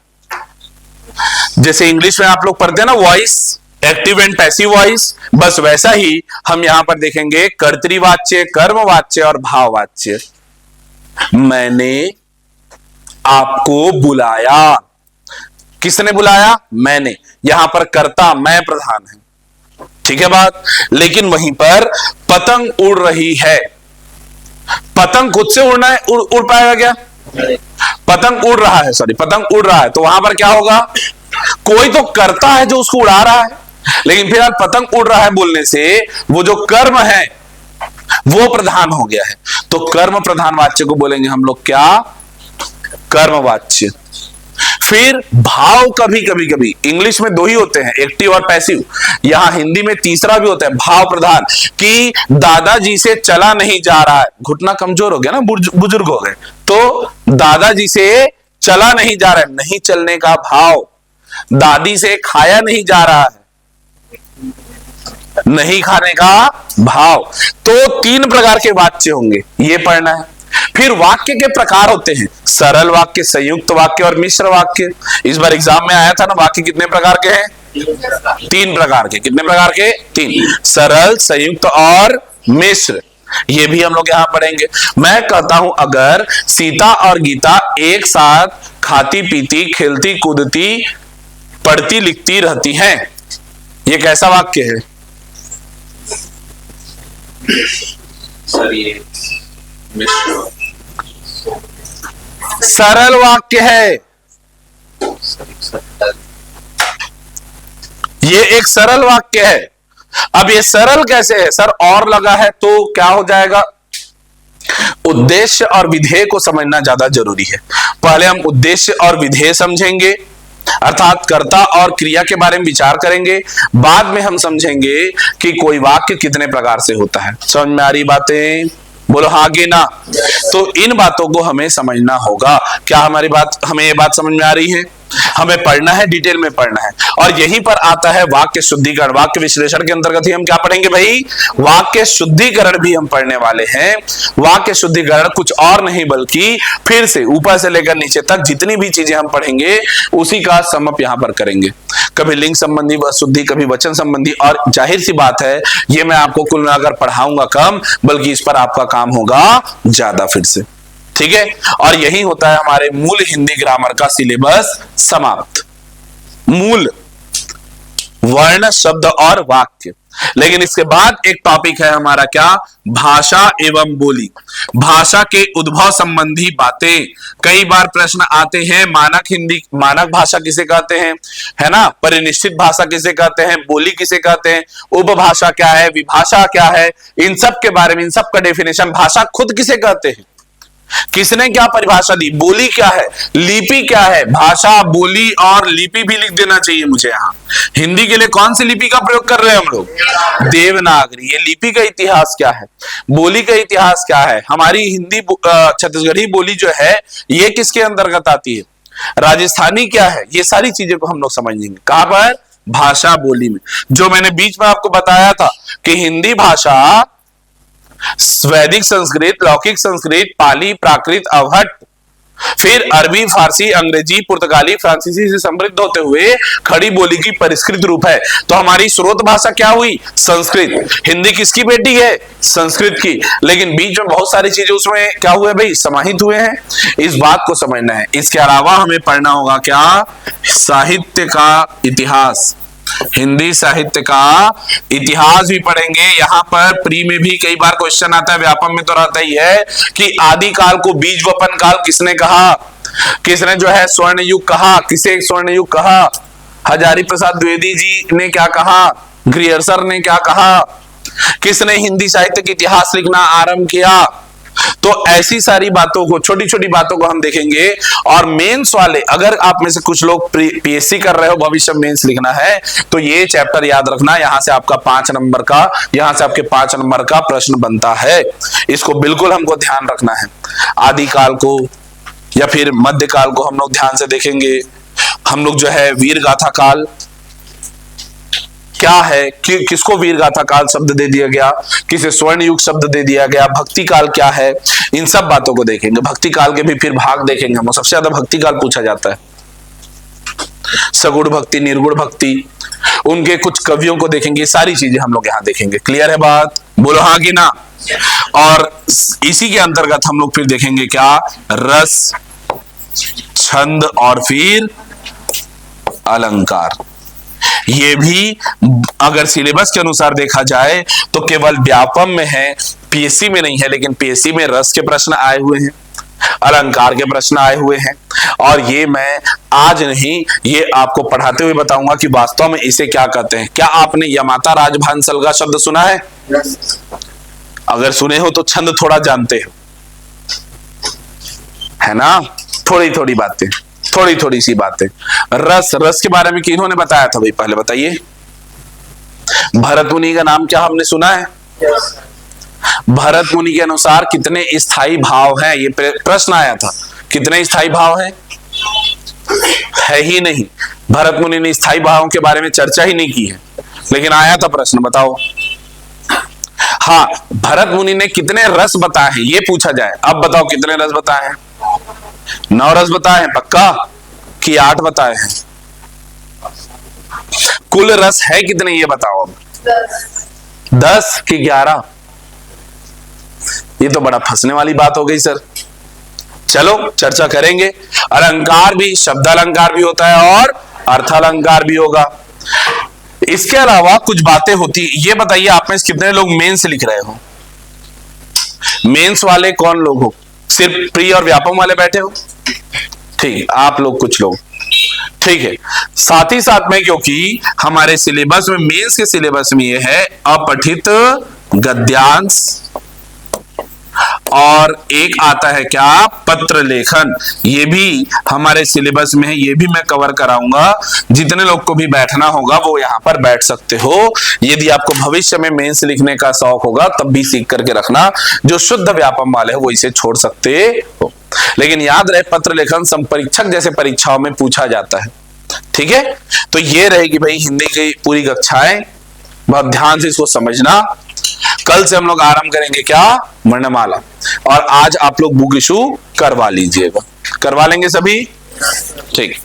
जैसे इंग्लिश में आप लोग पढ़ते हैं ना voice, active and passive voice, बस वैसा ही हम यहां पर देखेंगे कर्तृवाच्य, कर्मवाच्य और भाववाच्य। मैंने आपको बुलाया, किसने बुलाया? मैंने। यहां पर कर्ता मैं प्रधान है, ठीक है बात। लेकिन वहीं पर पतंग उड़ रही है, पतंग खुद से उड़ना है, उड़ पाएगा क्या? पतंग उड़ रहा है, सॉरी पतंग उड़ रहा है, तो वहां पर क्या होगा, कोई तो करता है जो उसको उड़ा रहा है, लेकिन फिर पतंग उड़ रहा है बोलने से वो जो कर्म है वो प्रधान हो गया है, तो कर्म प्रधान वाच्य को बोलेंगे हम लोग क्या, कर्मवाच्य। फिर भाव कभी कभी इंग्लिश में दो ही होते हैं, एक्टिव और पैसिव, यहां हिंदी में तीसरा भी होता है भाव प्रधान, कि दादाजी से चला नहीं जा रहा है, घुटना कमजोर हो गया ना, बुजुर्ग हो गए, तो दादाजी से चला नहीं जा रहा है, नहीं चलने का भाव, दादी से खाया नहीं जा रहा है, नहीं खाने का भाव, तो तीन प्रकार के वाक्य होंगे, ये पढ़ना है। फिर वाक्य के प्रकार होते हैं, सरल वाक्य, संयुक्त वाक्य और मिश्र वाक्य। इस बार एग्जाम में आया था ना, वाक्य कितने प्रकार के हैं, तीन प्रकार के, कितने प्रकार के, तीन, सरल, संयुक्त और मिश्र, ये भी हम लोग यहां पढ़ेंगे। मैं कहता हूं अगर सीता और गीता एक साथ खाती पीती खेलती कूदती पढ़ती लिखती रहती हैं, ये कैसा वाक्य है, सर ये सरल वाक्य है, ये एक सरल वाक्य है। अब ये सरल कैसे है सर, और लगा है तो क्या हो जाएगा, उद्देश्य और विधेय को समझना ज्यादा जरूरी है। पहले हम उद्देश्य और विधेय समझेंगे, अर्थात कर्ता और क्रिया के बारे में विचार करेंगे, बाद में हम समझेंगे कि कोई वाक्य कितने प्रकार से होता है। समझ में आ रही बातें, बोलो हाँ गे ना। तो इन बातों को हमें समझना होगा। क्या हमारी बात, हमें ये बात समझ में आ रही है, हमें पढ़ना है, डिटेल में पढ़ना है, और यहीं पर आता है वाक्य शुद्धिकरण। वाक्य विश्लेषण के अंतर्गत ही हम क्या पढ़ेंगे भाई, वाक्य शुद्धिकरण भी हम पढ़ने वाले हैं। वाक्य शुद्धिकरण कुछ और नहीं बल्कि फिर से ऊपर से लेकर नीचे तक जितनी भी चीजें हम पढ़ेंगे उसी का समअप यहां पर करेंगे। कभी लिंग संबंधी शुद्धि, कभी वचन संबंधी, और जाहिर सी बात है ये मैं आपको कुल मिलाकर पढ़ाऊंगा कम, बल्कि इस पर आपका काम होगा ज्यादा फिर से, ठीक है। और यही होता है हमारे मूल हिंदी ग्रामर का सिलेबस समाप्त। मूल वर्ण, शब्द और वाक्य। लेकिन इसके बाद एक टॉपिक है हमारा क्या, भाषा एवं बोली, भाषा के उद्भव संबंधी बातें। कई बार प्रश्न आते हैं, मानक हिंदी, मानक भाषा किसे कहते हैं, है ना, परिनिश्चित भाषा किसे कहते हैं, बोली किसे कहते हैं, उपभाषा क्या है, विभाषा क्या है, इन सब के बारे में, इन सब का डेफिनेशन, भाषा खुद किसे कहते हैं, किसने क्या परिभाषा दी, बोली क्या है, लिपि क्या है, भाषा, बोली और लिपि भी लिख देना चाहिए मुझे यहाँ। हिंदी के लिए कौन सी लिपि का प्रयोग कर रहे हैं हम लोग, देवनागरी। ये लिपि का इतिहास क्या है, बोली का इतिहास क्या है, हमारी हिंदी छत्तीसगढ़ी बोली जो है ये किसके अंतर्गत आती है, राजस्थानी क्या है, ये सारी चीजें को हम लोग समझेंगे। कहां पर, भाषा बोली में। जो मैंने बीच में आपको बताया था कि हिंदी भाषा वैदिक संस्कृत, लौकिक संस्कृत, पाली, प्राकृत, अवहट, फिर अरबी, फारसी, अंग्रेजी, पुर्तगाली, फ्रांसीसी से समृद्ध होते हुए खड़ी बोली की परिष्कृत रूप है। तो हमारी स्रोत भाषा क्या हुई, संस्कृत। हिंदी किसकी बेटी है, संस्कृत की, लेकिन बीच में बहुत सारी चीजें उसमें क्या हुए भाई, समाहित हुए हैं। इस बात को समझना है। इसके अलावा हमें पढ़ना होगा क्या, साहित्य का इतिहास, हिंदी साहित्य का इतिहास भी पढ़ेंगे। यहां पर प्री में भी कई बार क्वेश्चन आता है, व्यापम में तो रहता ही है कि आदि काल को बीज वपन काल किसने कहा, किसने जो है स्वर्ण युग कहा, किसे स्वर्ण युग कहा, हजारी प्रसाद द्विवेदी जी ने क्या कहा, ग्रियर्सर ने क्या कहा, किसने हिंदी साहित्य का इतिहास लिखना आरंभ किया। तो ऐसी सारी बातों को, छोटी छोटी बातों को हम देखेंगे। और मेंस वाले, अगर आप में से कुछ लोग पीएससी कर रहे हो, भविष्य में मेंस लिखना है, तो ये चैप्टर याद रखना, यहां से आपका 5 नंबर का, यहां से आपके 5 नंबर का प्रश्न बनता है। इसको बिल्कुल हमको ध्यान रखना है। आदिकाल को या फिर मध्यकाल को हम लोग ध्यान से देखेंगे। हम लोग जो है वीर गाथा काल क्या है, किसको वीर गाथा काल शब्द दे दिया गया, किसे स्वर्ण युग शब्द दे दिया गया, भक्ति काल क्या है, इन सब बातों को देखेंगे। भक्ति काल के भी फिर भाग देखेंगे हम, सबसे ज्यादा भक्ति काल पूछा जाता है, सगुण भक्ति, निर्गुण भक्ति, उनके कुछ कवियों को देखेंगे। सारी चीजें हम लोग यहाँ देखेंगे। क्लियर है बात, बोलो हाँ कि ना। और इसी के अंतर्गत हम लोग फिर देखेंगे क्या, रस, छंद और फिर अलंकार। ये भी अगर सिलेबस के अनुसार देखा जाए तो केवल व्यापम में है, पीएससी में नहीं है, लेकिन पीएससी में रस के प्रश्न आए हुए हैं, अलंकार के प्रश्न आए हुए हैं, और ये मैं आज नहीं, ये आपको पढ़ाते हुए बताऊंगा कि वास्तव में इसे क्या कहते हैं। क्या आपने यमाता राजभान सलगा शब्द सुना है? अगर सुने हो तो छंद थोड़ा जानते हो, है ना? थोड़ी थोड़ी बातें, थोड़ी थोड़ी सी बातें। रस, रस के बारे में किन्होंने बताया था भाई? पहले बताइए। भरत मुनि का नाम क्या हमने सुना है? भरत मुनि के अनुसार कितने स्थायी भाव हैं? ये प्रश्न आया था। कितने स्थायी भाव हैं? है ही नहीं। भरत मुनि ने स्थायी भावों के बारे में चर्चा ही नहीं की है, लेकिन आया था प्रश्न, बताओ। हाँ, भरत मुनि ने कितने रस बताए हैं ये पूछा जाए। अब बताओ कितने रस बताए हैं? 9 रस बताए हैं पक्का कि 8 बताए हैं? कुल रस है कितने ये बताओ अब। 10 कि 11? ये तो बड़ा फंसने वाली बात हो गई सर। चलो चर्चा करेंगे। अलंकार भी, शब्द अलंकार भी होता है और अर्थालंकार भी होगा। इसके अलावा कुछ बातें होती। ये बताइए आप में कितने लोग मेंस लिख रहे हो? मेंस वाले कौन लोग हो? सिर्फ प्री और व्यापम वाले बैठे हो? ठीक, आप लोग कुछ लोग, ठीक है। साथ ही साथ में, क्योंकि हमारे सिलेबस में, मेंस के सिलेबस में ये है अपठित गद्यांश, और एक आता है क्या? पत्र लेखन। ये भी हमारे सिलेबस में है, ये भी मैं कवर कराऊंगा। जितने लोग को भी बैठना होगा वो यहां पर बैठ सकते हो। यदि आपको भविष्य में मेंस लिखने का शौक होगा तब भी सीख करके रखना। जो शुद्ध व्यापम वाले हो वो इसे छोड़ सकते हो, लेकिन याद रहे पत्र लेखन संपरीक्षक जैसे परीक्षाओं में पूछा जाता है। ठीक है, तो ये रहेगी भाई हिंदी की पूरी कक्षाएं, बहुत ध्यान से इसको समझना। कल से हम लोग आरंभ करेंगे क्या? वर्णमाला। और आज आप लोग बुक इशू करवा लीजिएगा। करवा लेंगे सभी? ठीक।